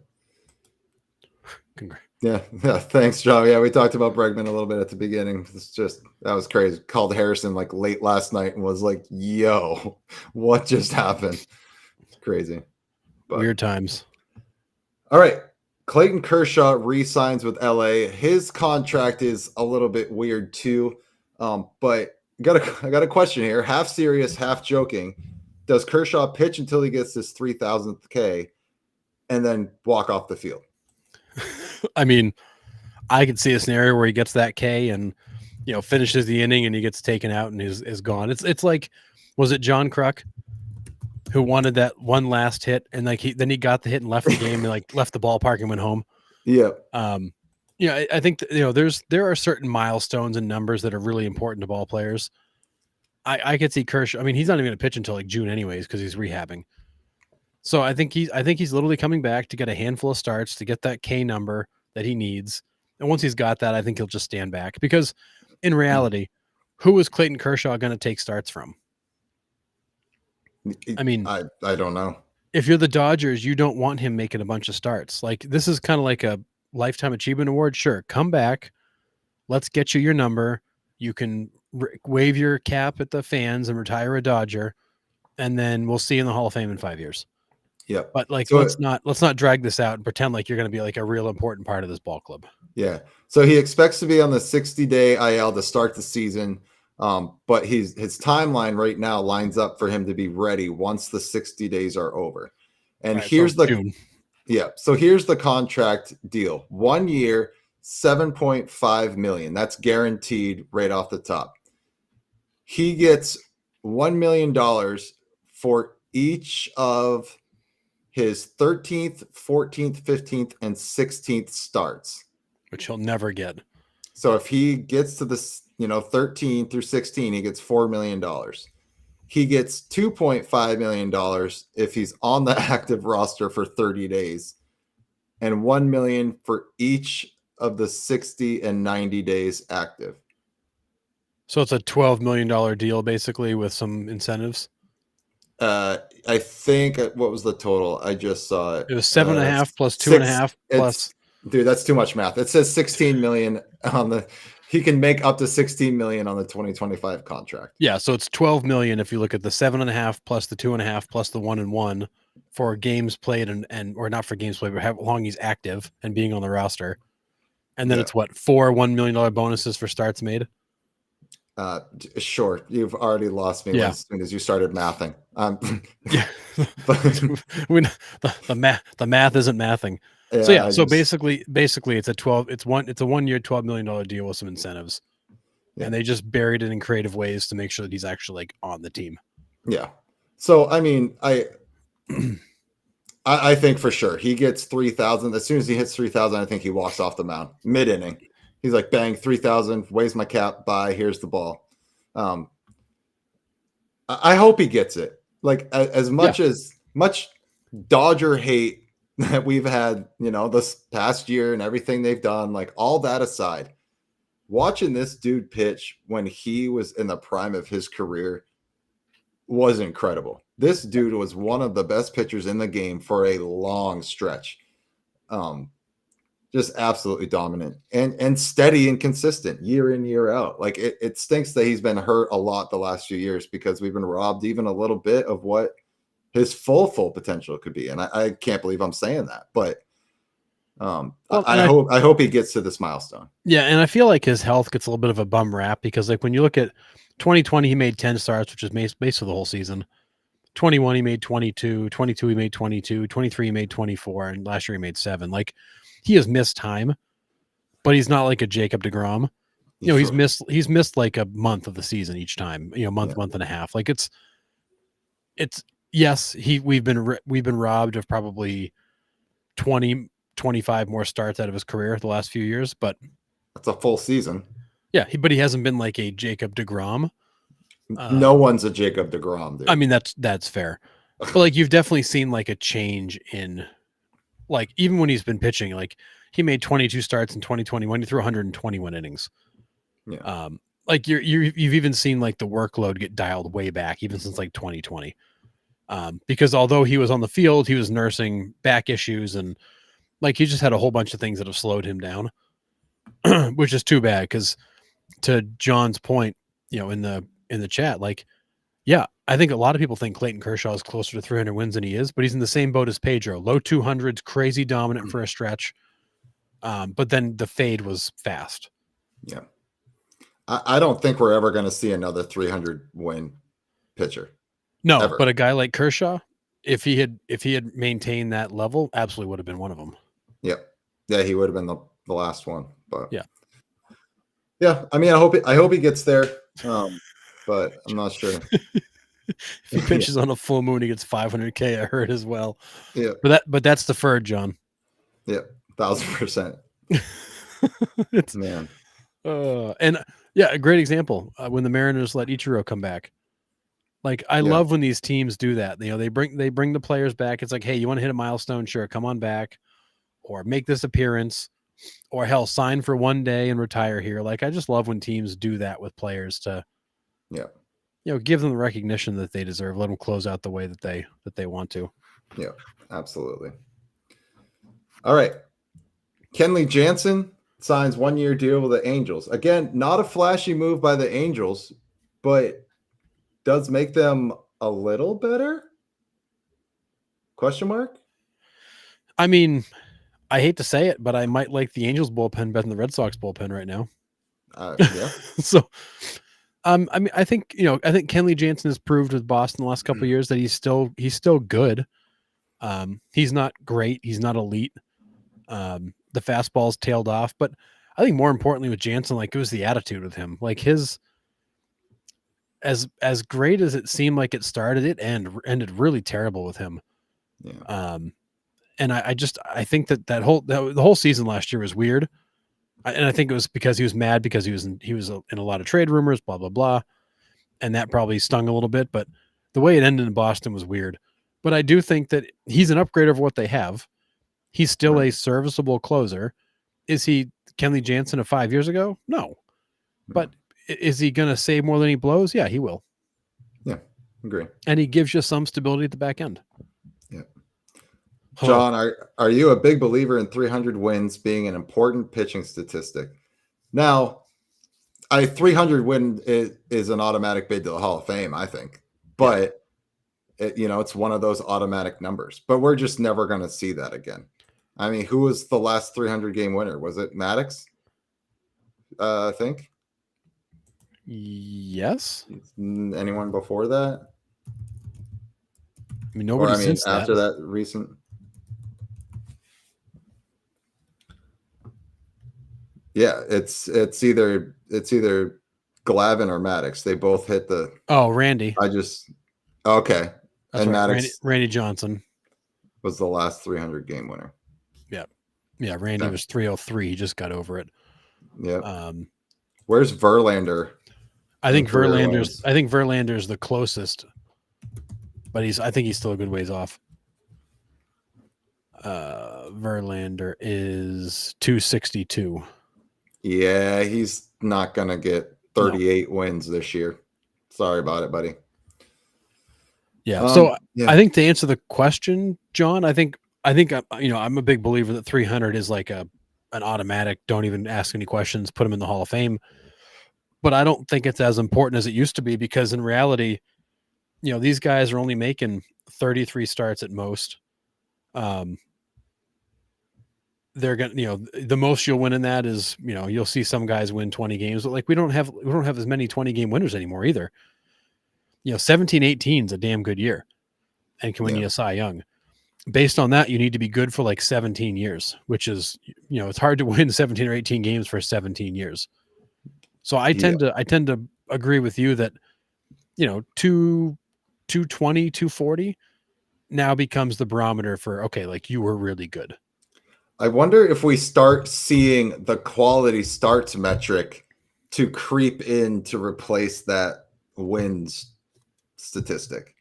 Speaker 2: Congrats.
Speaker 1: Yeah. Thanks, John. Yeah, we talked about Bregman a little bit at the beginning. That was crazy. Called Harrison like late last night and was like, "Yo, what just happened?" It's crazy.
Speaker 2: But weird times.
Speaker 1: All right. Clayton Kershaw re-signs with LA. His contract is a little bit weird too. But I got a question here, half serious, half joking. Does Kershaw pitch until he gets his 3,000th K and then walk off the field?
Speaker 2: I mean, I could see a scenario where he gets that K and finishes the inning and he gets taken out and is gone. It's like, was it John Kruk who wanted that one last hit and like he got the hit and left the game and like left the ballpark and went home.
Speaker 1: Yeah.
Speaker 2: I think there are certain milestones and numbers that are really important to ball players. I could see Kershaw. I mean, he's not even going to pitch until like June anyways because he's rehabbing. So I think he's literally coming back to get a handful of starts to get that K number that he needs. And once he's got that, I think he'll just stand back because in reality, who is Clayton Kershaw going to take starts from? I mean,
Speaker 1: I don't know.
Speaker 2: If you're the Dodgers, you don't want him making a bunch of starts. Like this is kind of like a lifetime achievement award. Sure, come back. Let's get you your number. You can wave your cap at the fans and retire a Dodger, and then we'll see you in the Hall of Fame in 5 years.
Speaker 1: Yeah.
Speaker 2: But like, so let's not drag this out and pretend like you're going to be like a real important part of this ball club.
Speaker 1: Yeah. So he expects to be on the 60-day IL to start the season. But his timeline right now lines up for him to be ready once the 60 days are over. And here's June. So here's the contract deal. 1 year, $7.5 million. That's guaranteed right off the top. He gets $1 million for each of his 13th, 14th, 15th, and 16th starts,
Speaker 2: which he'll never get.
Speaker 1: So if he gets to this, 13 through 16, he gets $4 million. He gets $2.5 million if he's on the active roster for 30 days, and $1 million for each of the 60 and 90 days active.
Speaker 2: So it's a $12 million deal basically with some incentives.
Speaker 1: I think what was the total? I just saw it.
Speaker 2: It was 7.5 plus 2.5 plus.
Speaker 1: Dude, that's too much math. It says 16 million on the. He can make up to 16 million on the 2025 contract.
Speaker 2: Yeah, so it's 12 million if you look at the 7.5 plus the 2.5 plus the 1 and 1 for games played and or not for games played, but how long he's active and being on the roster. And then it's what, 4 $1 million bonuses for starts made.
Speaker 1: Sure, you've already lost me as soon as you started mathing.
Speaker 2: Yeah, but the math isn't mathing. Yeah, so basically it's a 1 year $12 million deal with some incentives, and they just buried it in creative ways to make sure that he's actually like on the team.
Speaker 1: Yeah. So I mean, I think for sure he gets 3,000. As soon as he hits 3,000, I think he walks off the mound mid inning. He's like, bang, 3,000, waves my cap, bye, here's the ball. I hope he gets it. Like as much Dodger hate that we've had, this past year and everything they've done, like all that aside, watching this dude pitch when he was in the prime of his career was incredible. This dude was one of the best pitchers in the game for a long stretch. Just absolutely dominant and steady and consistent year in, year out. Like it stinks that he's been hurt a lot the last few years because we've been robbed even a little bit of what his full potential could be. And I can't believe I'm saying that, but I hope he gets to this milestone.
Speaker 2: Yeah. And I feel like his health gets a little bit of a bum rap because like when you look at 2020, he made 10 starts, which is basically the whole season. 21, he made 22, 22, he made 22, 23, he made 24. And last year he made 7. Like, he has missed time, but he's not like a Jacob deGrom. He's missed like a month of the season each time. Month and a half. Like it's yes. We've been robbed of probably 20, 25 more starts out of his career the last few years, but
Speaker 1: that's a full season.
Speaker 2: Yeah, but he hasn't been like a Jacob deGrom.
Speaker 1: No one's a Jacob deGrom, dude.
Speaker 2: I mean that's fair, but like you've definitely seen like a change in. Like even when he's been pitching, like he made 22 starts in 2021, he threw 121 innings.
Speaker 1: Yeah.
Speaker 2: Like you've even seen like the workload get dialed way back, even since like 2020. Because although he was on the field, he was nursing back issues and like he just had a whole bunch of things that have slowed him down, which is too bad. Because to John's point, in the chat, like, yeah, I think a lot of people think Clayton Kershaw is closer to 300 wins than he is, but he's in the same boat as Pedro. Low 200s, crazy dominant for a stretch. But then the fade was fast.
Speaker 1: Yeah. I don't think we're ever going to see another 300 win pitcher.
Speaker 2: No, ever. But a guy like Kershaw, if he had maintained that level, absolutely would have been one of them.
Speaker 1: Yeah. Yeah, he would have been the last one. But
Speaker 2: yeah.
Speaker 1: Yeah, I mean, I hope he gets there, but I'm not sure.
Speaker 2: If he
Speaker 1: Yeah,
Speaker 2: pitches on a full moon, he gets 500K. I heard as well.
Speaker 1: yeah,
Speaker 2: But that's deferred, John.
Speaker 1: yeah, 1,000%,
Speaker 2: It's
Speaker 1: man.
Speaker 2: and yeah, a great example when the Mariners let Ichiro come back. Like I
Speaker 1: Yeah,
Speaker 2: love when these teams do that. You know, they bring the players back. It's like, hey, you want to hit a milestone? Sure, come on back, or make this appearance, or hell, sign for one day and retire here. Like I just love when teams do that with players to
Speaker 1: yeah,
Speaker 2: give them the recognition that they deserve. Let them close out the way that they want to.
Speaker 1: yeah, absolutely. All right, Kenley Jansen signs 1-year deal with the Angels. Again, not a flashy move by the Angels, but does make them a little better? Question mark?
Speaker 2: I mean, I hate to say it, but I might like the Angels bullpen better than the Red Sox bullpen right now.
Speaker 1: Yeah,
Speaker 2: So, I mean, I think Kenley Jansen has proved with Boston the last couple of years that he's still good. He's not great. He's not elite. The fastball's tailed off, but I think more importantly with Jansen, like it was the attitude with him. Like his as great as it seemed like it started, it ended really terrible with him.
Speaker 1: yeah,
Speaker 2: And I think the whole season last year was weird. And I think it was because he was mad because he was in a lot of trade rumors, blah blah blah, and that probably stung a little bit. But the way it ended in Boston was weird. But I do think that he's an upgrade of what they have. He's still
Speaker 1: right.
Speaker 2: a serviceable closer. Is he Kenley Jansen of 5 years ago? No.
Speaker 1: Yeah,
Speaker 2: But is he going to save more than he blows? Yeah, he will.
Speaker 1: yeah, agree.
Speaker 2: And he gives you some stability at the back end.
Speaker 1: Yeah.
Speaker 2: Huh.
Speaker 1: John, are you a big believer in 300 wins being an important pitching statistic? Now, 300 win is an automatic bid to the Hall of Fame, I think. But it's one of those automatic numbers. But we're just never going to see that again. I mean, who was the last 300 game winner? Was it Maddox? I think.
Speaker 2: Yes.
Speaker 1: Anyone before that?
Speaker 2: I mean, nobody since
Speaker 1: after
Speaker 2: that.
Speaker 1: that recent. Yeah, it's either Glavine or Maddox. They both hit the.
Speaker 2: Oh, Randy.
Speaker 1: Okay.
Speaker 2: That's
Speaker 1: and
Speaker 2: right.
Speaker 1: Maddox
Speaker 2: Randy Johnson
Speaker 1: was the last 300 game winner.
Speaker 2: Yeah. Yeah. Randy was 303. He just got over it.
Speaker 1: Yeah. Where's Verlander?
Speaker 2: I think Verlander's the closest, but I think he's still a good ways off. Verlander is 262.
Speaker 1: Yeah, he's not gonna get 38 wins this year. Sorry about it, buddy.
Speaker 2: Yeah. So I think to answer the question, John, I think I'm a big believer that 300 is like an automatic. Don't even ask any questions. Put him in the Hall of Fame. But I don't think it's as important as it used to be because in reality, these guys are only making 33 starts at most. They're gonna, the most you'll win in that is, you'll see some guys win 20 games, but like we don't have as many 20 game winners anymore either. 17-18 is a damn good year and can win you a Cy Young. Based on that, you need to be good for like 17 years, which is, it's hard to win 17 or 18 games for 17 years. So I tend to agree with you that, 220, 240 now becomes the barometer for, okay, like you were really good.
Speaker 1: I wonder if we start seeing the quality starts metric to creep in to replace that wins statistic.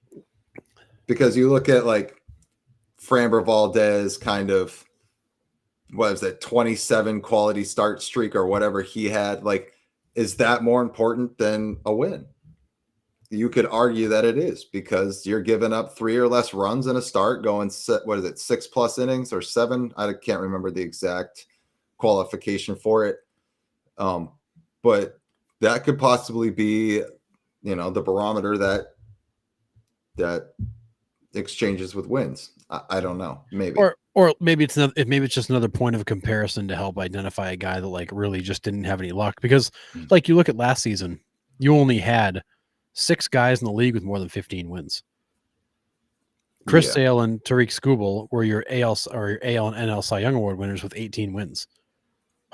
Speaker 1: Because you look at like Framber Valdez kind of, what was it, 27 quality start streak or whatever he had. Like, is that more important than a win? You could argue that it is because you're giving up 3 or less runs in a start, going 6+ innings or 7? I can't remember the exact qualification for it. But that could possibly be, the barometer that exchanges with wins. I don't know. Maybe.
Speaker 2: Or maybe it's just another point of comparison to help identify a guy that like really just didn't have any luck. Because like you look at last season, you only had 6 guys in the league with more than 15 wins. Chris Sale and Tariq Skubal were your AL and NL Cy Young Award winners with 18 wins.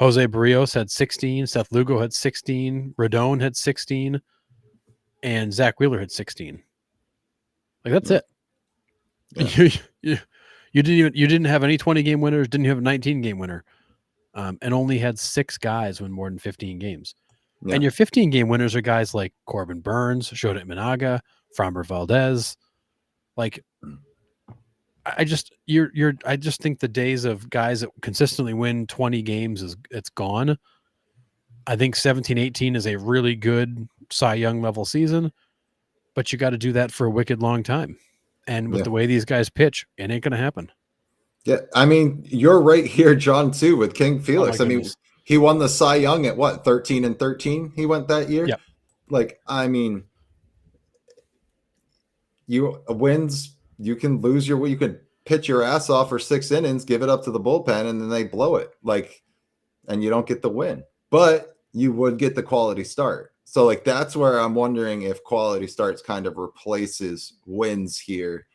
Speaker 2: Jose Barrios had 16. Seth Lugo had 16. Rodon had 16. And Zach Wheeler had 16. Like, that's it.
Speaker 1: Yeah.
Speaker 2: You didn't have any 20-game winners, didn't have a 19-game winner, and only had 6 guys win more than 15 games.
Speaker 1: Yeah.
Speaker 2: And your 15-game winners are guys like Corbin Burns, Shota Imanaga, Framber Valdez. Like, I just think the days of guys that consistently win 20 games it's gone. I think 17-18 is a really good Cy Young level season, but you got to do that for a wicked long time. And with the way these guys pitch, it ain't going to happen.
Speaker 1: Yeah, I mean, you're right here, John, too, with King Felix. I mean, he won the Cy Young at what, 13-13? He went that year.
Speaker 2: Yep.
Speaker 1: Like, I mean, you wins. You can lose you could pitch your ass off for 6 innings, give it up to the bullpen, and then they blow it. Like, and you don't get the win, but you would get the quality start. So, like, that's where I'm wondering if quality starts kind of replaces wins here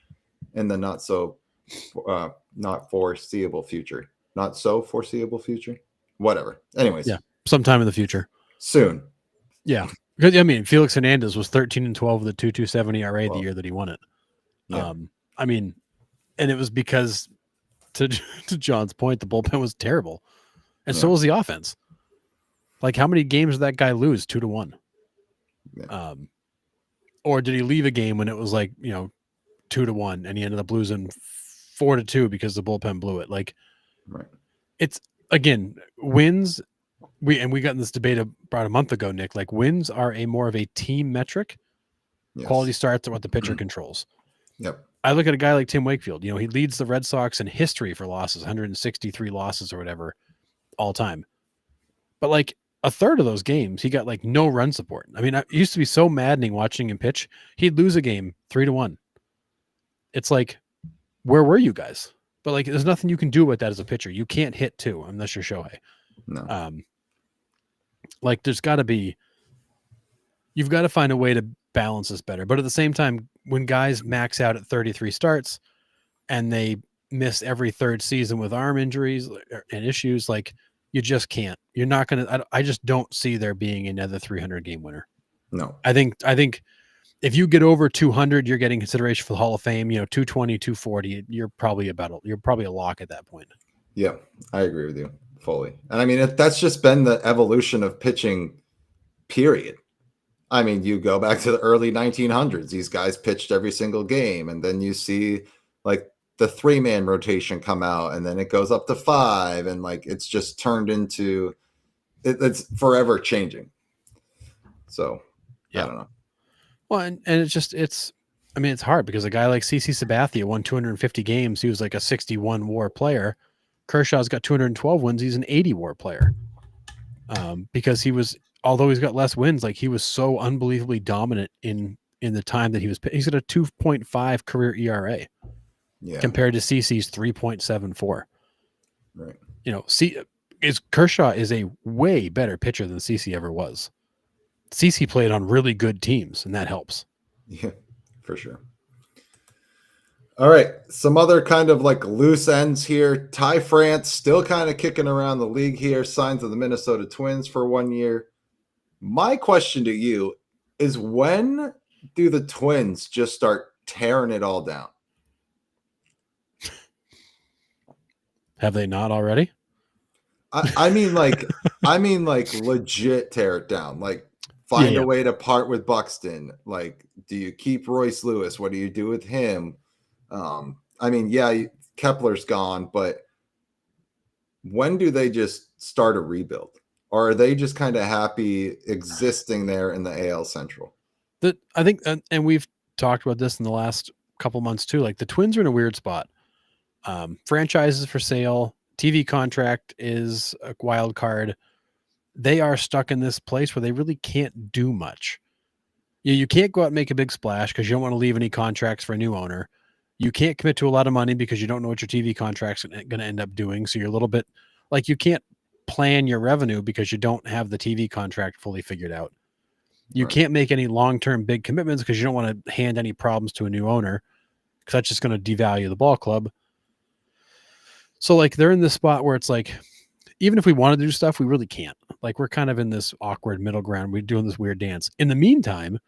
Speaker 1: in the not so foreseeable future. Whatever. Anyways.
Speaker 2: Yeah. Sometime in the future.
Speaker 1: Soon.
Speaker 2: Yeah. Because, I mean, Felix Hernandez was 13-12 with a 2.27 ERA the year that he won it.
Speaker 1: Yeah.
Speaker 2: I mean, and it was because, to John's point, the bullpen was terrible. And so was the offense. Like, how many games did that guy lose? 2-1.
Speaker 1: Yeah.
Speaker 2: Or did he leave a game when it was like, 2-1 and he ended up losing 4-2 because the bullpen blew it? Like, it's, again, wins. We got in this debate about a month ago, Nick. Like, wins are more of a team metric. Yes. Quality starts are what the pitcher controls.
Speaker 1: Yep.
Speaker 2: I look at a guy like Tim Wakefield. He leads the Red Sox in history for losses, 163 losses or whatever, all time. But like a third of those games, he got like no run support. I mean, it used to be so maddening watching him pitch. He'd lose a game 3-1. It's like, where were you guys? But like, there's nothing you can do with that as a pitcher. You can't hit 2 unless you're Shohei.
Speaker 1: No.
Speaker 2: Like, you've got to find a way to balance this better. But at the same time, when guys max out at 33 starts and they miss every third season with arm injuries and issues, like, you just can't. You're not going to. I just don't see there being another 300-game winner.
Speaker 1: No.
Speaker 2: I think if you get over 200, you're getting consideration for the Hall of Fame. 220, 240, you're probably a lock at that point.
Speaker 1: Yeah, I agree with you fully. And I mean, that's just been the evolution of pitching, period. I mean, you go back to the early 1900s, these guys pitched every single game. And then you see like the 3-man rotation come out, and then it goes up to 5. And like, it's just turned into, it's forever changing. So yeah. I don't know.
Speaker 2: Well, and it's hard because a guy like CC Sabathia won 250 games. He was like a 61 WAR player. Kershaw's got 212 wins. He's an 80 WAR player. Because although he's got less wins, like, he was so unbelievably dominant in the time that he's got a 2.5 career ERA compared to CC's 3.74.
Speaker 1: Right.
Speaker 2: Kershaw is a way better pitcher than CC ever was. CC played on really good teams, and that helps.
Speaker 1: Yeah, for sure. All right, some other kind of like loose ends here. Ty France still kind of kicking around the league here, signs of the Minnesota Twins for 1 year. My question to you is, when do the Twins just start tearing it all down?
Speaker 2: Have they not already?
Speaker 1: I mean like legit tear it down. Like, find a way to part with Buxton. Like, do you keep Royce Lewis? What do you do with him? I mean, Kepler's gone, but when do they just start a rebuild? Or are they just kind of happy existing there in the AL Central?
Speaker 2: I think, and we've talked about this in the last couple months too, like, the Twins are in a weird spot. Franchises for sale, TV contract is a wild card. They are stuck in this place where they really can't do much. You can't go out and make a big splash because you don't want to leave any contracts for a new owner. You can't commit to a lot of money because you don't know what your TV contract's going to end up doing. So you're a little bit like, you can't plan your revenue because you don't have the TV contract fully figured out. You can't make any long-term big commitments because you don't want to hand any problems to a new owner, because that's just going to devalue the ball club. So like, they're in this spot where it's like, even if we wanted to do stuff, we really can't. Like, we're kind of in this awkward middle ground. We're doing this weird dance. In the meantime,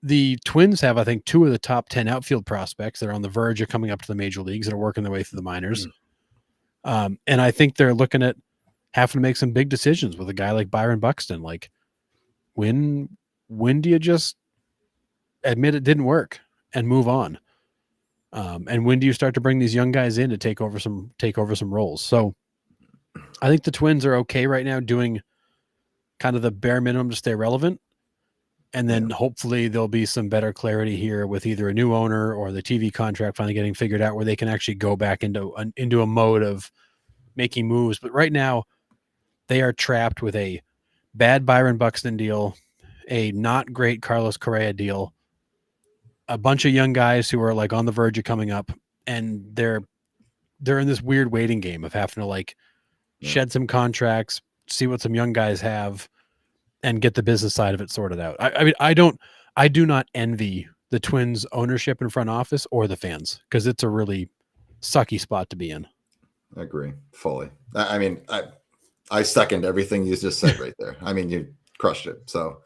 Speaker 2: the Twins have, I think, 2 of the top 10 outfield prospects that are on the verge of coming up to the major leagues that are working their way through the minors. And I think they're looking at having to make some big decisions with a guy like Byron Buxton. Like, when do you just admit it didn't work and move on? And when do you start to bring these young guys in to take over some roles? So I think the Twins are okay right now doing kind of the bare minimum to stay relevant. And then hopefully there'll be some better clarity here with either a new owner or the TV contract finally getting figured out where they can actually go back into a mode of making moves. But right now they are trapped with a bad Byron Buxton deal, a not great Carlos Correa deal, a bunch of young guys who are like on the verge of coming up, and they're in this weird waiting game of having to like shed some contracts, see what some young guys have, and get the business side of it sorted out. I mean, I do not envy the Twins ownership and front office or the fans, because it's a really sucky spot to be in.
Speaker 1: I agree fully. I mean, I second everything you just said right there. I mean, you crushed it. So,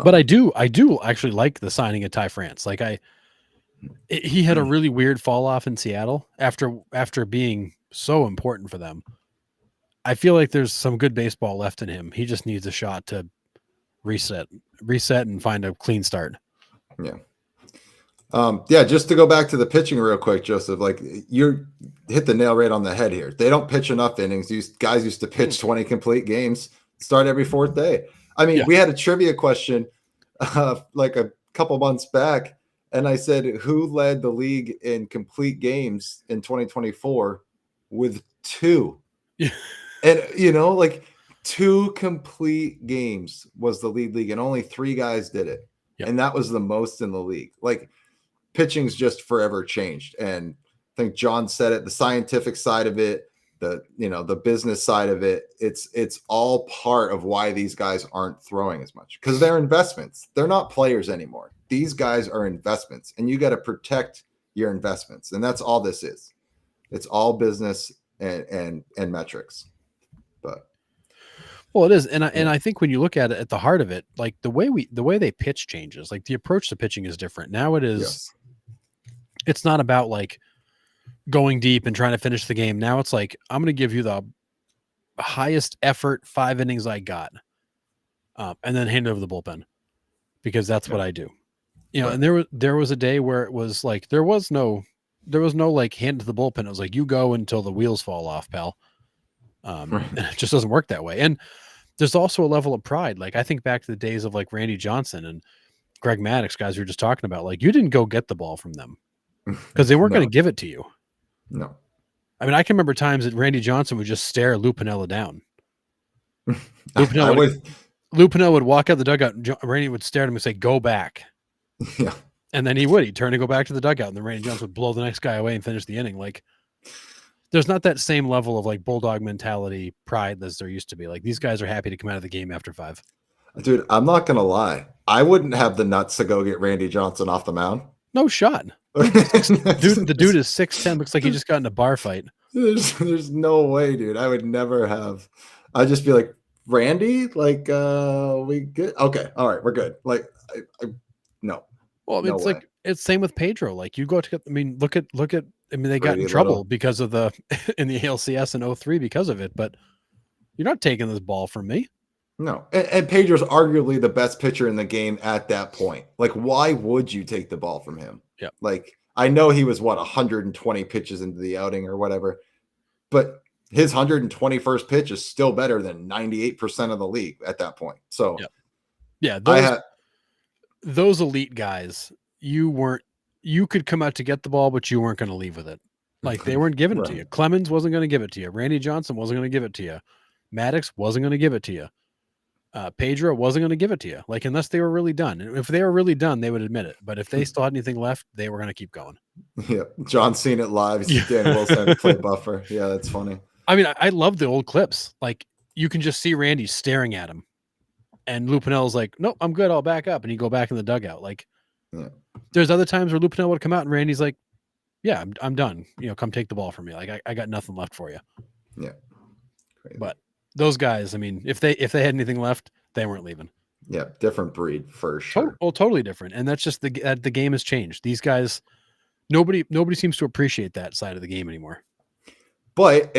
Speaker 2: but I do actually like the signing of Ty France. Like, he had a really weird fall off in Seattle after being so important for them. I feel like there's some good baseball left in him. He just needs a shot to reset and find a clean start.
Speaker 1: Yeah. Just to go back to the pitching real quick, Joseph, like, you hit the nail right on the head here. They don't pitch enough innings. These guys used to pitch 20 complete games, start every 4th day. I mean, we had a trivia question like a couple months back, and I said, who led the league in complete games in 2024 with 2? Yeah. And, like 2 complete games was the lead, and only 3 guys did it. Yep. And that was the most in the league. Like, pitching's just forever changed. And I think John said it, the scientific side of it, the business side of it, it's all part of why these guys aren't throwing as much, because they're investments. They're not players anymore. These guys are investments, and you got to protect your investments. And that's all this is. It's all business and metrics. But
Speaker 2: well, it is. And I think when you look at it at the heart of it, like the way they pitch changes, like the approach to pitching is different. Now it is, it's not about like going deep and trying to finish the game. Now it's like, I'm going to give you the highest effort 5 innings I got, and then hand it over the bullpen, because that's what I do. And there was a day where it was like, there was no like hand to the bullpen. It was like, you go until the wheels fall off, pal. And it just doesn't work that way. And there's also a level of pride. Like, I think back to the days of like Randy Johnson and Greg Maddux, guys we were just talking about. Like, you didn't go get the ball from them because they weren't going to give it to you.
Speaker 1: No.
Speaker 2: I mean, I can remember times that Randy Johnson would just stare Lou Piniella down. Lou Piniella would walk out the dugout, and Randy would stare at him and say, "Go back."
Speaker 1: Yeah.
Speaker 2: And then he'd turn to go back to the dugout, and then Randy Johnson would blow the next guy away and finish the inning. Like, there's not that same level of like bulldog mentality, pride as there used to be. Like, these guys are happy to come out of the game after 5.
Speaker 1: Dude, I'm not going to lie. I wouldn't have the nuts to go get Randy Johnson off the mound.
Speaker 2: No shot. The dude is 6'10", looks like he just got in a bar fight.
Speaker 1: There's no way, dude. I would never have. I'd just be like, Randy, like, we good? Okay. All right. We're good. Like, no.
Speaker 2: Well, no it's way. Like, it's same with Pedro. Like, you go to, I mean, look at, I mean, they got in trouble because of in the ALCS in 03 because of it, but you're not taking this ball from me.
Speaker 1: No. And Pedro's arguably the best pitcher in the game at that point. Like, why would you take the ball from him?
Speaker 2: Yeah.
Speaker 1: Like, I know he was 120 pitches into the outing or whatever, but his 121st pitch is still better than 98% of the league at that point. So
Speaker 2: those elite guys, you could come out to get the ball, but you weren't going to leave with it. Like, they weren't giving it to you. Clemens wasn't going to give it to you. Randy Johnson wasn't going to give it to you. Maddox wasn't going to give it to you. Pedro wasn't going to give it to you, like, unless they were really done. And if they were really done, they would admit it. But if they still had anything left, they were going to keep going.
Speaker 1: Yeah. John's seen it live. He's Dan Wilson to play buffer. Yeah, that's funny.
Speaker 2: I mean, I love the old clips. Like, you can just see Randy staring at him. And Lou Piniella's like, nope, I'm good. I'll back up. And you go back in the dugout. Like, there's other times where Lou Piniella would come out and Randy's like, yeah, I'm done. Come take the ball from me. Like, I got nothing left for you.
Speaker 1: Yeah. Crazy.
Speaker 2: But those guys, I mean, if they had anything left, they weren't leaving.
Speaker 1: Yeah, different breed for sure.
Speaker 2: Totally different. And that's just the game has changed. These guys, nobody seems to appreciate that side of the game anymore.
Speaker 1: But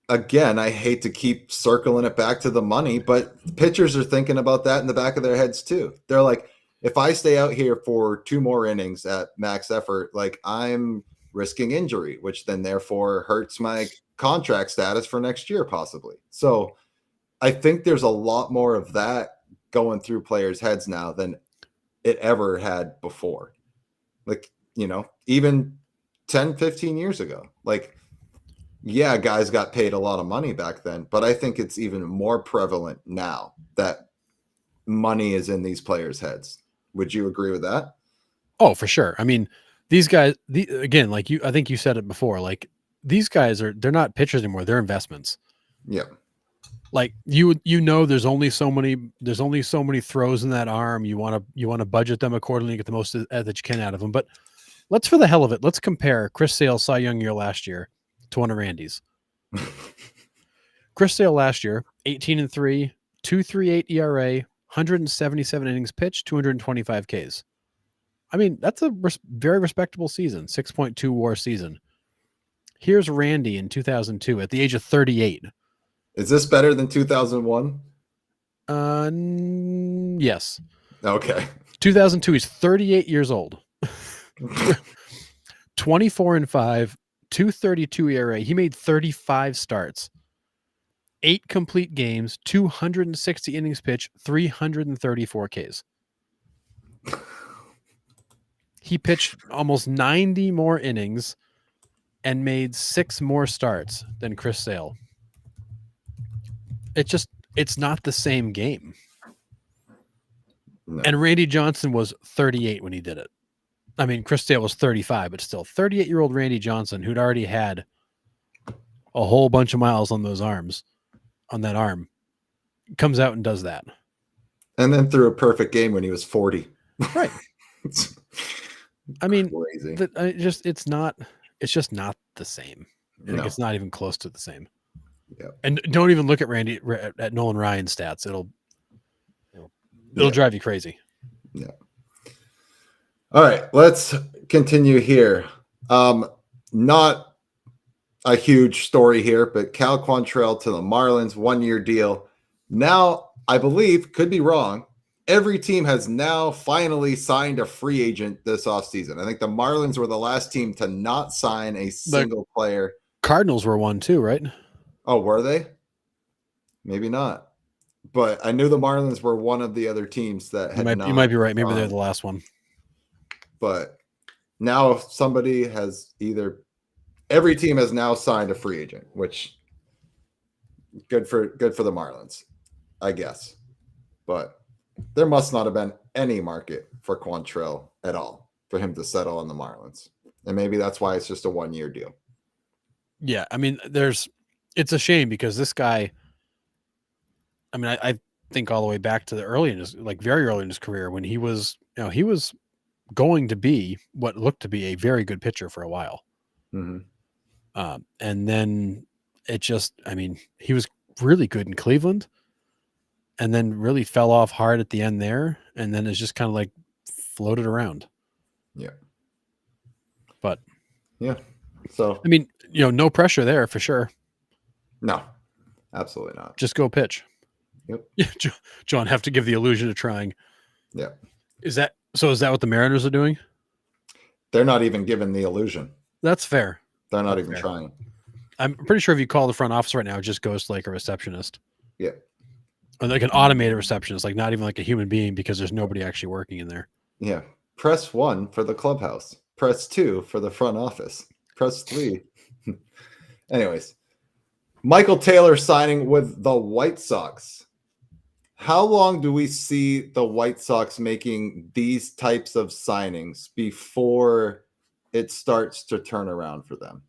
Speaker 1: again, I hate to keep circling it back to the money, but pitchers are thinking about that in the back of their heads too. They're like, if I stay out here for 2 more innings at max effort, like I'm risking injury, which then therefore hurts my contract status for next year, possibly. So I think there's a lot more of that going through players' heads now than it ever had before. Like, even 10, 15 years ago. Like, yeah, guys got paid a lot of money back then, but I think it's even more prevalent now that money is in these players' heads. Would you agree with that?
Speaker 2: Oh, for sure. I mean, these guys, again, like I think you said it before, like these guys they're not pitchers anymore. They're investments.
Speaker 1: Yeah.
Speaker 2: Like there's only so many throws in that arm. You want to budget them accordingly, get the most that you can out of them. But for the hell of it, let's compare Chris Sale's Cy Young year last year to one of Randy's. Chris Sale last year, 18-3, 2.38 ERA, 177 innings pitched, 225 Ks. I mean, that's a very respectable season, 6.2 WAR season. Here's Randy in 2002 at the age of 38.
Speaker 1: Is this better than 2001?
Speaker 2: Yes.
Speaker 1: Okay.
Speaker 2: 2002, he's 38 years old. 24-5, 2.32 ERA. He made 35 starts, 8 complete games, 260 innings pitched, 334 Ks. He pitched almost 90 more innings and made 6 more starts than Chris Sale. It's not the same game. No. And Randy Johnson was 38 when he did it. I mean, Chris Sale was 35, but still 38-year-old Randy Johnson, who'd already had a whole bunch of miles on that arm, comes out and does that.
Speaker 1: And then threw a perfect game when he was 40.
Speaker 2: Right. I mean,
Speaker 1: crazy.
Speaker 2: It's just not the same.
Speaker 1: No.
Speaker 2: It's not even close to the same.
Speaker 1: Yeah.
Speaker 2: And don't even look at Nolan Ryan's stats. It'll drive you crazy.
Speaker 1: Yeah. All right, let's continue here. Not a huge story here, but Cal Quantrill to the Marlins, 1-year deal. Now, I believe, could be wrong, every team has now finally signed a free agent this offseason. I think the Marlins were the last team to not sign a single player.
Speaker 2: Cardinals were one too, right?
Speaker 1: Oh, were they? Maybe not. But I knew the Marlins were one of the other teams that had
Speaker 2: you might be right. Maybe they're the last one.
Speaker 1: But now if somebody has every team has now signed a free agent, which good for the Marlins, I guess. But there must not have been any market for Quantrill at all for him to settle on the Marlins. And maybe that's why it's just a 1-year deal.
Speaker 2: Yeah, I mean, it's a shame because this guy, I mean, I think all the way back to very early in his career when he was going to be what looked to be a very good pitcher for a while.
Speaker 1: Mm-hmm.
Speaker 2: And then he was really good in Cleveland and then really fell off hard at the end there. And then it's just kind of like floated around.
Speaker 1: Yeah.
Speaker 2: But
Speaker 1: yeah. So,
Speaker 2: I mean, no pressure there for sure.
Speaker 1: No, absolutely not.
Speaker 2: Just go pitch.
Speaker 1: Yep.
Speaker 2: Yeah, John, have to give the illusion of trying.
Speaker 1: Yeah.
Speaker 2: Is that what the Mariners are doing?
Speaker 1: They're not even given the illusion.
Speaker 2: That's fair.
Speaker 1: They're not even trying.
Speaker 2: I'm pretty sure if you call the front office right now, it just goes to like a receptionist.
Speaker 1: Yeah.
Speaker 2: Or like an automated receptionist, like not even like a human being because there's nobody actually working in there.
Speaker 1: Yeah. Press 1 for the clubhouse. Press 2 for the front office. Press 3. Anyways, Michael Taylor signing with the White Sox. How long do we see the White Sox making these types of signings before it starts to turn around for them?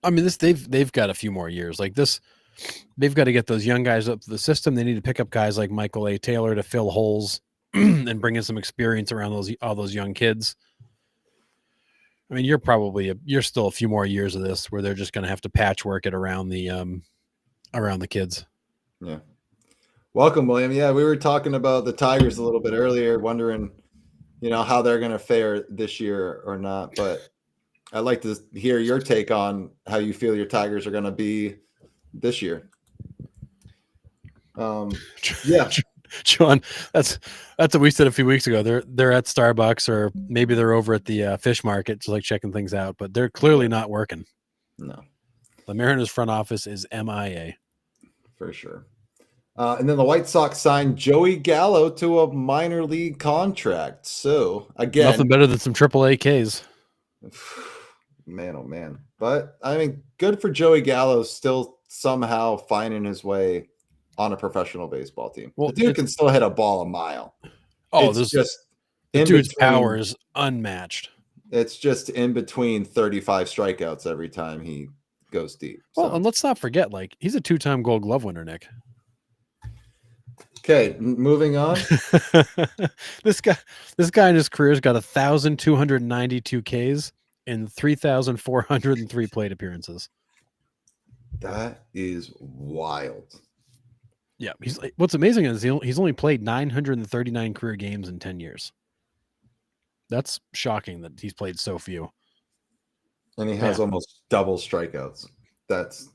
Speaker 2: I mean, they've got a few more years like this. They've got to get those young guys up to the system. They need to pick up guys like Michael A. Taylor to fill holes and bring in some experience around all those young kids. I mean, you're still a few more years of this where they're just going to have to patchwork it around the around the kids.
Speaker 1: Yeah. Welcome, William. Yeah, we were talking about the Tigers a little bit earlier, wondering, how they're going to fare this year or not. But I'd like to hear your take on how you feel your Tigers are going to be this year. Yeah,
Speaker 2: John, that's what we said a few weeks ago. They're at Starbucks, or maybe they're over at the fish market, just like checking things out. But they're clearly not working.
Speaker 1: No,
Speaker 2: the Mariners front office is MIA
Speaker 1: for sure. And then the White Sox signed Joey Gallo to a minor league contract. So again,
Speaker 2: nothing better than some AAA Ks.
Speaker 1: Man, oh man! But I mean, good for Joey Gallo, still somehow finding his way on a professional baseball team.
Speaker 2: Well,
Speaker 1: the dude can still hit a ball a mile.
Speaker 2: Oh,
Speaker 1: it's just
Speaker 2: the dude's power is unmatched.
Speaker 1: It's just in between 35 strikeouts every time he goes deep.
Speaker 2: Well, and let's not forget, like, he's a 2-time Gold Glove winner, Nick.
Speaker 1: Okay, moving on.
Speaker 2: This guy in his career has got 1,292 Ks in 3,403 plate appearances.
Speaker 1: That is wild.
Speaker 2: Yeah, he's like, what's amazing is he's only played 939 career games in 10 years. That's shocking that he's played so few.
Speaker 1: And he has almost double strikeouts. That's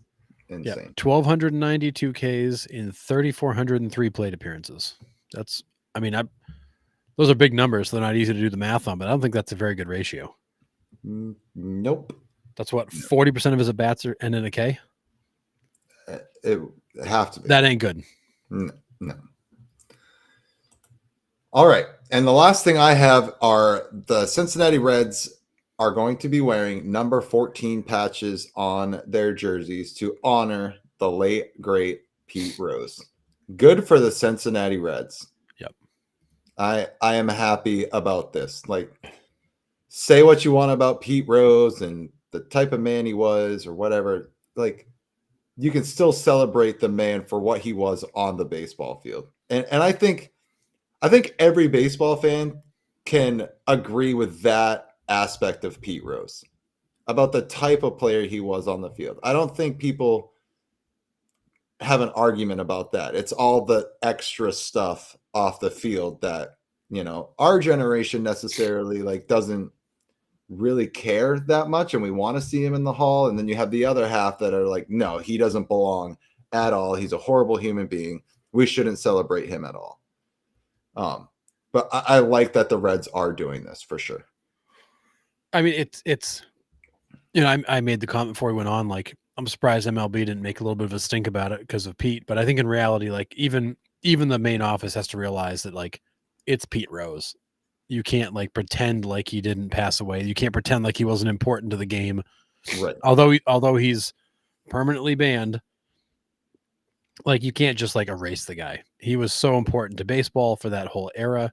Speaker 1: insane.
Speaker 2: 1,292 Ks in 3,403 plate appearances. That's, those are big numbers. So they're not easy to do the math on, but I don't think that's a very good ratio.
Speaker 1: Nope.
Speaker 2: That's what 40% of his at bats are end in a K.
Speaker 1: It have to be.
Speaker 2: That ain't good.
Speaker 1: No. All right. And the last thing I have are the Cincinnati Reds are going to be wearing number 14 patches on their jerseys to honor the late, great Pete Rose. Good for the Cincinnati Reds.
Speaker 2: Yep.
Speaker 1: I am happy about this. Like, say what you want about Pete Rose and the type of man he was or whatever. Like, you can still celebrate the man for what he was on the baseball field. And I think every baseball fan can agree with that aspect of Pete Rose about the type of player he was on the field. I don't think people have an argument about that. It's all the extra stuff off the field that, our generation necessarily doesn't really care that much, and we want to see him in the hall. And then you have the other half that are like, no, he doesn't belong at all. He's a horrible human being. We shouldn't celebrate him at all. But I like that the Reds are doing this for sure.
Speaker 2: I mean, it's I made the comment before we went on, like, I'm surprised MLB didn't make a little bit of a stink about it because of Pete. But I think in reality, like, even the main office has to realize that, like, it's Pete Rose. You can't pretend like he didn't pass away. You can't pretend like he wasn't important to the game.
Speaker 1: Right.
Speaker 2: Although he's permanently banned, like, you can't just erase the guy. He was so important to baseball for that whole era,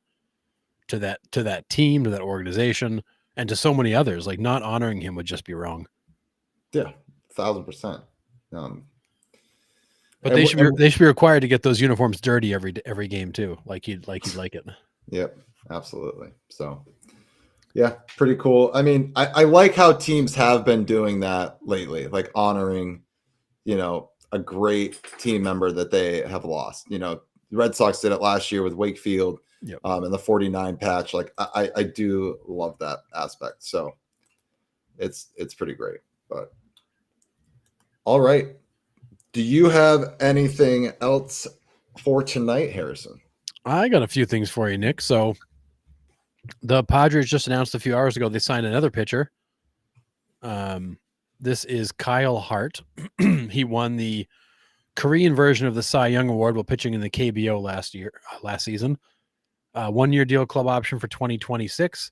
Speaker 2: to that team, to that organization, and to so many others. Like, not honoring him would just be wrong.
Speaker 1: Yeah, 1,000%.
Speaker 2: But they should be required to get those uniforms dirty every game too. Like you'd like it.
Speaker 1: Yep, absolutely. So, yeah, pretty cool. I mean, I like how teams have been doing that lately, like honoring, a great team member that they have lost. The Red Sox did it last year with Wakefield.
Speaker 2: Yep.
Speaker 1: And the 49 patch. Like, I do love that aspect. So it's pretty great. But all right. Do you have anything else for tonight, Harrison?
Speaker 2: I got a few things for you, Nick. So the Padres just announced a few hours ago they signed another pitcher. This is Kyle Hart. He won the Korean version of the Cy Young Award while pitching in the KBO last season. 1-year deal, club option for 2026.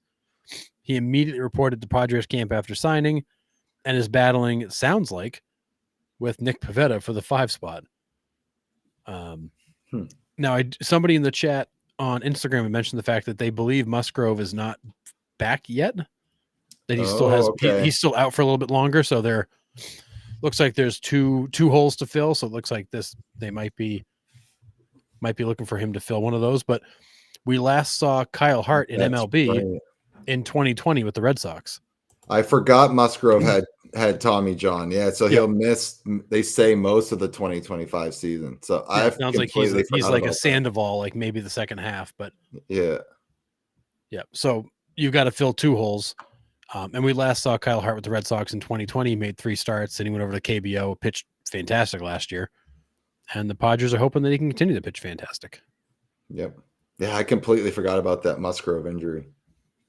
Speaker 2: He immediately reported to Padres camp after signing and is battling, it sounds like, with Nick Pivetta for the 5 spot. Now, somebody in the chat on Instagram had mentioned the fact that they believe Musgrove is not back yet. That he still has, he's still out for a little bit longer. So there looks like there's two holes to fill. So it looks like they might be looking for him to fill one of those. But we last saw Kyle Hart in MLB in 2020 with the Red Sox.
Speaker 1: I forgot Musgrove had Tommy John. Yeah, so
Speaker 2: Yep.
Speaker 1: he'll miss. They say most of the 2025 season. So
Speaker 2: Yeah,
Speaker 1: I've
Speaker 2: it sounds like
Speaker 1: completely
Speaker 2: he's
Speaker 1: forgot
Speaker 2: like a
Speaker 1: about that.
Speaker 2: Sandoval, like maybe the second half, but
Speaker 1: Yeah,
Speaker 2: yeah. So you've got to fill two holes. And we last saw Kyle Hart with the Red Sox in 2020. He made 3 starts, and he went over to KBO, pitched fantastic last year. And the Padres are hoping that he can continue to pitch fantastic.
Speaker 1: yep, yeah. I completely forgot about that Musgrove injury.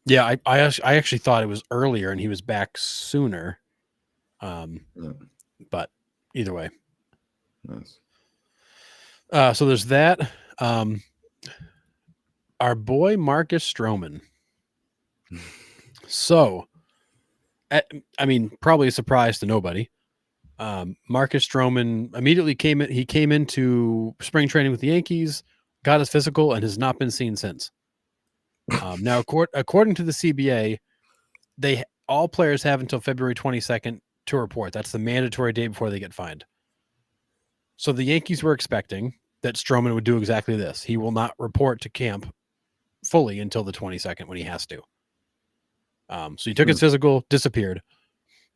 Speaker 2: Yeah, I actually thought it was earlier, and he was back sooner.
Speaker 1: Yeah,
Speaker 2: But either way,
Speaker 1: nice.
Speaker 2: so there's that. Our boy Marcus Stroman. So, I mean, probably a surprise to nobody. Marcus Stroman immediately came in. He came into spring training with the Yankees, got his physical, and has not been seen since. Now, according to the CBA, all players have until February 22nd to report. That's the mandatory day before they get fined. So the Yankees were expecting that Stroman would do exactly this. He will not report to camp fully until the 22nd when he has to. So he took his physical, disappeared,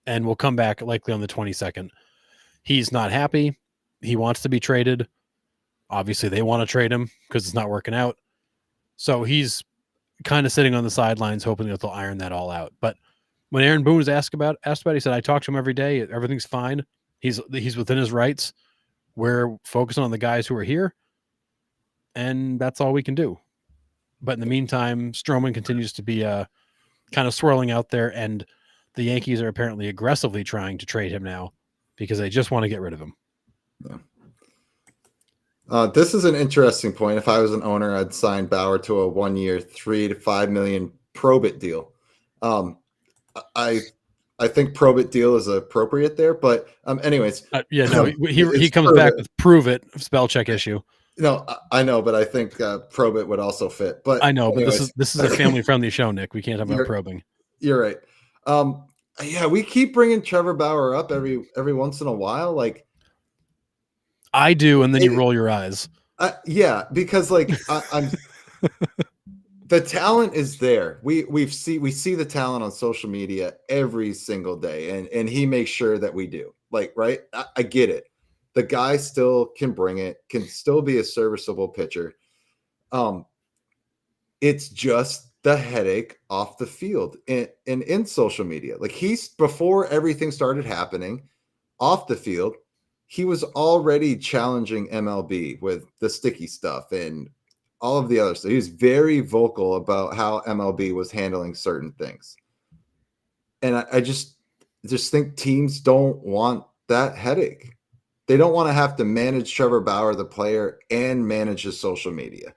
Speaker 2: and will come back likely on the 22nd. He's not happy. He wants to be traded. Obviously, they want to trade him because it's not working out. So he's kind of sitting on the sidelines hoping that they'll iron that all out. But when Aaron Boone was asked about it, he said, I talk to him every day. Everything's fine. He's within his rights. We're focusing on the guys who are here, and that's all we can do. But in the meantime, Stroman continues to be kind of swirling out there, and the Yankees are apparently aggressively trying to trade him now because they just want to get rid of him.
Speaker 1: Yeah. This is an interesting point. If I was an owner, I'd sign Bauer to a 1-year, $3 to $5 million probate deal. I think probate deal is appropriate there, but anyways,
Speaker 2: he comes back with prove it spell check issue.
Speaker 1: No, I know, but I think probate would also fit. But
Speaker 2: I know, anyways, but this is a family friendly show, Nick. We can't have about probing.
Speaker 1: You're right. Yeah, we keep bringing Trevor Bauer up every once in a while, like
Speaker 2: I do, and then you roll your eyes.
Speaker 1: Yeah, because like I'm. The talent is there. We see the talent on social media every single day, and he makes sure that we do. Like, right? I get it. The guy still can bring it, can still be a serviceable pitcher. It's just the headache off the field and in social media. Like before everything started happening off the field, he was already challenging MLB with the sticky stuff and all of the other stuff. He was very vocal about how MLB was handling certain things. And I just think teams don't want that headache. They don't want to have to manage Trevor Bauer, the player, and manage his social media.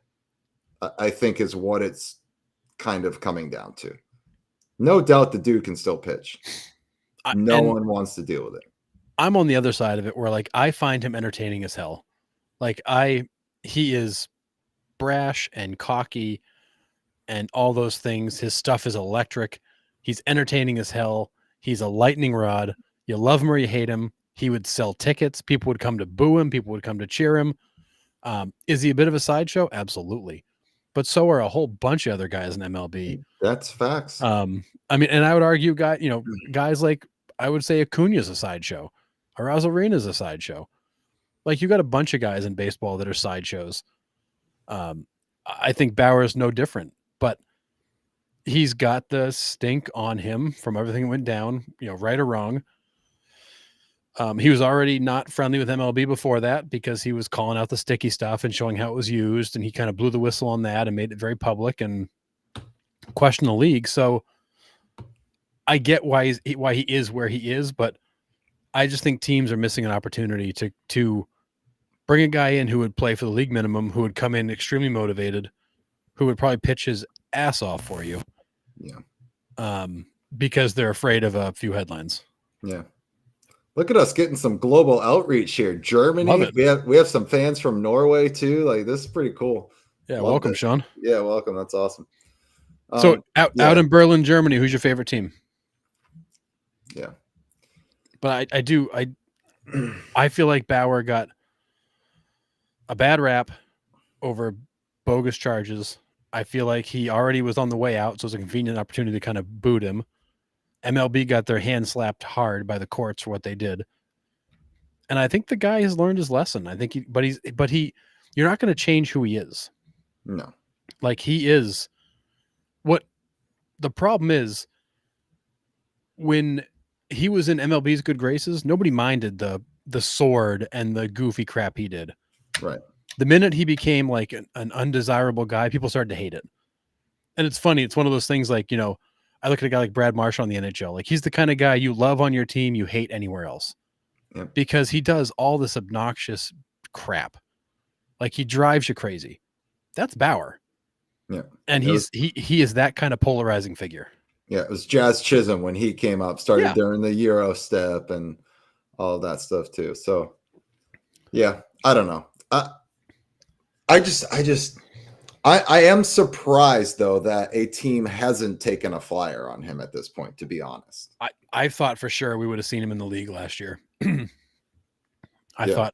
Speaker 1: I think is what it's kind of coming down to. No doubt the dude can still pitch. No one wants to deal with it.
Speaker 2: I'm on the other side of it where like I find him entertaining as hell. Like he is brash and cocky and all those things. His stuff is electric. He's entertaining as hell. He's a lightning rod. You love him or you hate him. He would sell tickets. People would come to boo him. People would come to cheer him. Is he a bit of a sideshow? Absolutely. But so are a whole bunch of other guys in MLB.
Speaker 1: That's facts.
Speaker 2: I mean, and I would argue, guys like I would say Acuna's a sideshow. Arena's a sideshow. Like you got a bunch of guys in baseball that are sideshows. I think Bauer is no different, but he's got the stink on him from everything that went down, right or wrong. He was already not friendly with MLB before that because he was calling out the sticky stuff and showing how it was used. And he kind of blew the whistle on that and made it very public and questioned the league. So I get why he is where he is, but I just think teams are missing an opportunity to bring a guy in who would play for the league minimum, who would come in extremely motivated, who would probably pitch his ass off for you.
Speaker 1: Yeah.
Speaker 2: Because they're afraid of a few headlines.
Speaker 1: Yeah. Look at us getting some global outreach here. Germany. We have some fans from Norway too. Like this is pretty cool.
Speaker 2: Yeah, welcome, Sean.
Speaker 1: Yeah, welcome. That's awesome.
Speaker 2: So out in Berlin, Germany, who's your favorite team?
Speaker 1: Yeah.
Speaker 2: But I feel like Bauer got a bad rap over bogus charges. I feel like he already was on the way out, so it was a convenient opportunity to kind of boot him. MLB got their hand slapped hard by the courts for what they did. And I think the guy has learned his lesson. I think you're not going to change who he is.
Speaker 1: No.
Speaker 2: Like he is what the problem is when he was in MLB's good graces, nobody minded the sword and the goofy crap he did.
Speaker 1: Right.
Speaker 2: The minute he became like an undesirable guy, people started to hate it. And it's funny. It's one of those things like, I look at a guy like Brad Marshall in the NHL. Like he's the kind of guy you love on your team, you hate anywhere else.
Speaker 1: Yep.
Speaker 2: Because he does all this obnoxious crap. Like he drives you crazy. That's Bauer.
Speaker 1: Yeah.
Speaker 2: And he is that kind of polarizing figure.
Speaker 1: Yeah, it was Jazz Chisholm when he came up, started during the Euro step and all of that stuff too. So yeah, I don't know. I am surprised though that a team hasn't taken a flyer on him at this point, to be honest.
Speaker 2: I thought for sure we would have seen him in the league last year. I thought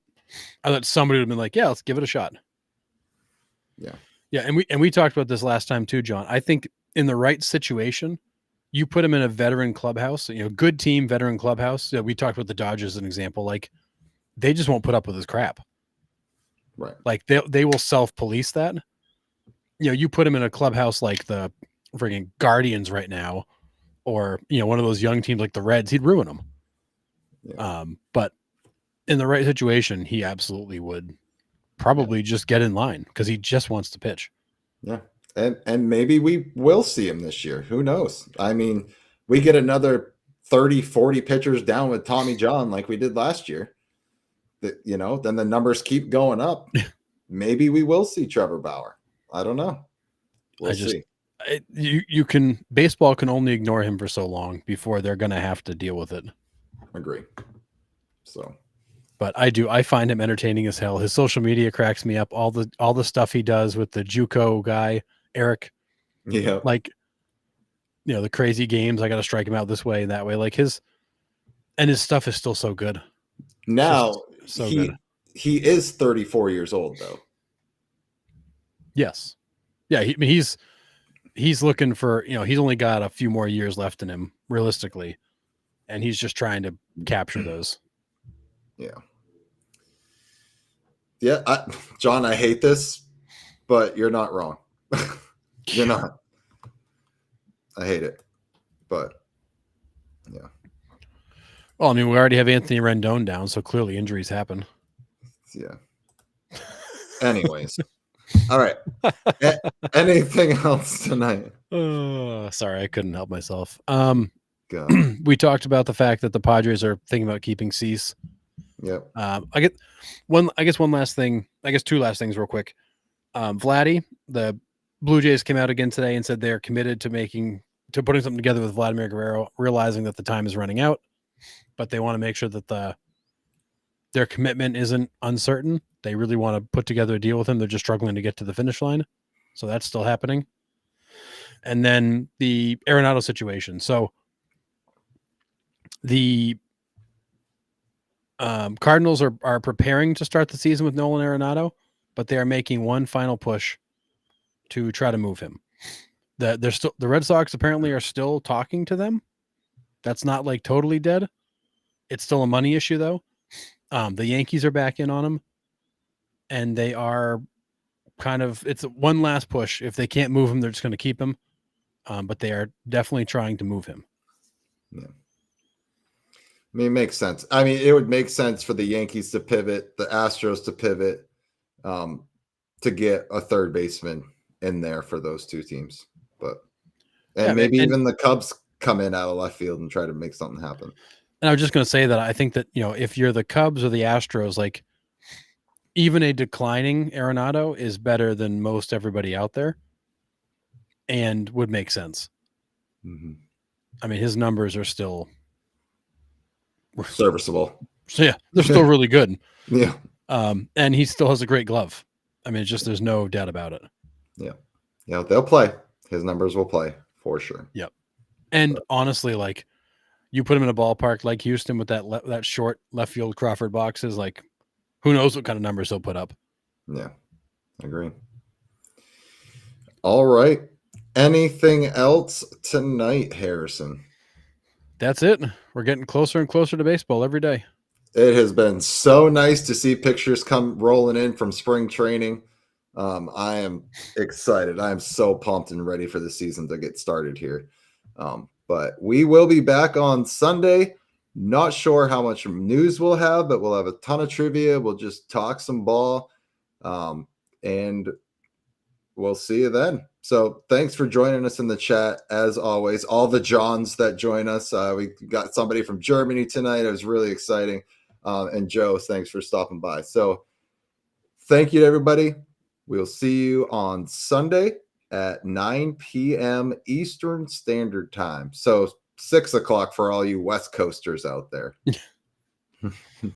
Speaker 2: somebody would have been like, yeah, let's give it a shot.
Speaker 1: Yeah.
Speaker 2: Yeah. And we talked about this last time too, John. I think in the right situation, you put him in a veteran clubhouse, good team, veteran clubhouse. We talked about the Dodgers as an example. Like they just won't put up with his crap.
Speaker 1: Right.
Speaker 2: Like they will self-police that. You put him in a clubhouse like the friggin' Guardians right now, or one of those young teams like the Reds, he'd ruin them. Yeah. But in the right situation, he absolutely would probably just get in line because he just wants to pitch.
Speaker 1: Yeah. And maybe we will see him this year. Who knows? I mean, we get another 30, 40 pitchers down with Tommy John like we did last year. Then the numbers keep going up. Maybe we will see Trevor Bauer. I don't know. We'll see.
Speaker 2: Baseball can only ignore him for so long before they're going to have to deal with it.
Speaker 1: Agree. So,
Speaker 2: but I find him entertaining as hell. His social media cracks me up. All the stuff he does with the JUCO guy, Eric.
Speaker 1: Yeah.
Speaker 2: Like, the crazy games. I got to strike him out this way and that way. Like his stuff is still so good.
Speaker 1: Now
Speaker 2: good.
Speaker 1: He is 34 years old though.
Speaker 2: Yes. Yeah. He's looking for, he's only got a few more years left in him realistically. And he's just trying to capture those.
Speaker 1: Yeah. Yeah. John, I hate this, but you're not wrong. You're not. I hate it, but yeah.
Speaker 2: Well, I mean, we already have Anthony Rendon down, so clearly injuries happen.
Speaker 1: Yeah. Anyways. All right. Anything else tonight?
Speaker 2: Sorry, I couldn't help myself.
Speaker 1: God.
Speaker 2: We talked about the fact that the Padres are thinking about keeping Cease.
Speaker 1: Yep.
Speaker 2: I guess one last thing. I guess two last things real quick. Vladdy, the Blue Jays came out again today and said they're committed to putting something together with Vladimir Guerrero, realizing that the time is running out, but they want to make sure that their commitment isn't uncertain. They really want to put together a deal with him. They're just struggling to get to the finish line. So that's still happening. And then the Arenado situation. So the Cardinals are preparing to start the season with Nolan Arenado, but they are making one final push to try to move him. The Red Sox apparently are still talking to them. That's not like totally dead. It's still a money issue though. The Yankees are back in on him, and they are it's one last push. If they can't move him, they're just going to keep him. But they are definitely trying to move him.
Speaker 1: Yeah. I mean, it makes sense. I mean, it would make sense for the Yankees to pivot, the Astros to pivot, to get a third baseman in there for those two teams. Maybe even the Cubs come in out of left field and try to make something happen.
Speaker 2: And I was just going to say that I think that, if you're the Cubs or the Astros, like even a declining Arenado is better than most everybody out there and would make sense.
Speaker 1: Mm-hmm.
Speaker 2: I mean, his numbers are still
Speaker 1: serviceable.
Speaker 2: So yeah, they're still really good.
Speaker 1: Yeah.
Speaker 2: And he still has a great glove. I mean, it's just, there's no doubt about it.
Speaker 1: Yeah. Yeah. They'll play. His numbers will play for sure.
Speaker 2: Yep. And honestly, like you put him in a ballpark like Houston with that short left field Crawford boxes, like who knows what kind of numbers he'll put up.
Speaker 1: Yeah. I agree. All right. Anything else tonight, Harrison?
Speaker 2: that's it. We're getting closer and closer to baseball every day.
Speaker 1: It has been so nice to see pictures come rolling in from spring training. I am excited. I am so pumped and ready for the season to get started here. But we will be back on Sunday. Not sure how much news we'll have, but we'll have a ton of trivia. We'll just talk some ball. And we'll see you then. So thanks for joining us in the chat. As always, all the Johns that join us. We got somebody from Germany tonight. It was really exciting. And Joe, thanks for stopping by. So thank you to everybody. We'll see you on Sunday at 9 p.m. Eastern Standard Time. So 6 o'clock for all you West Coasters out there.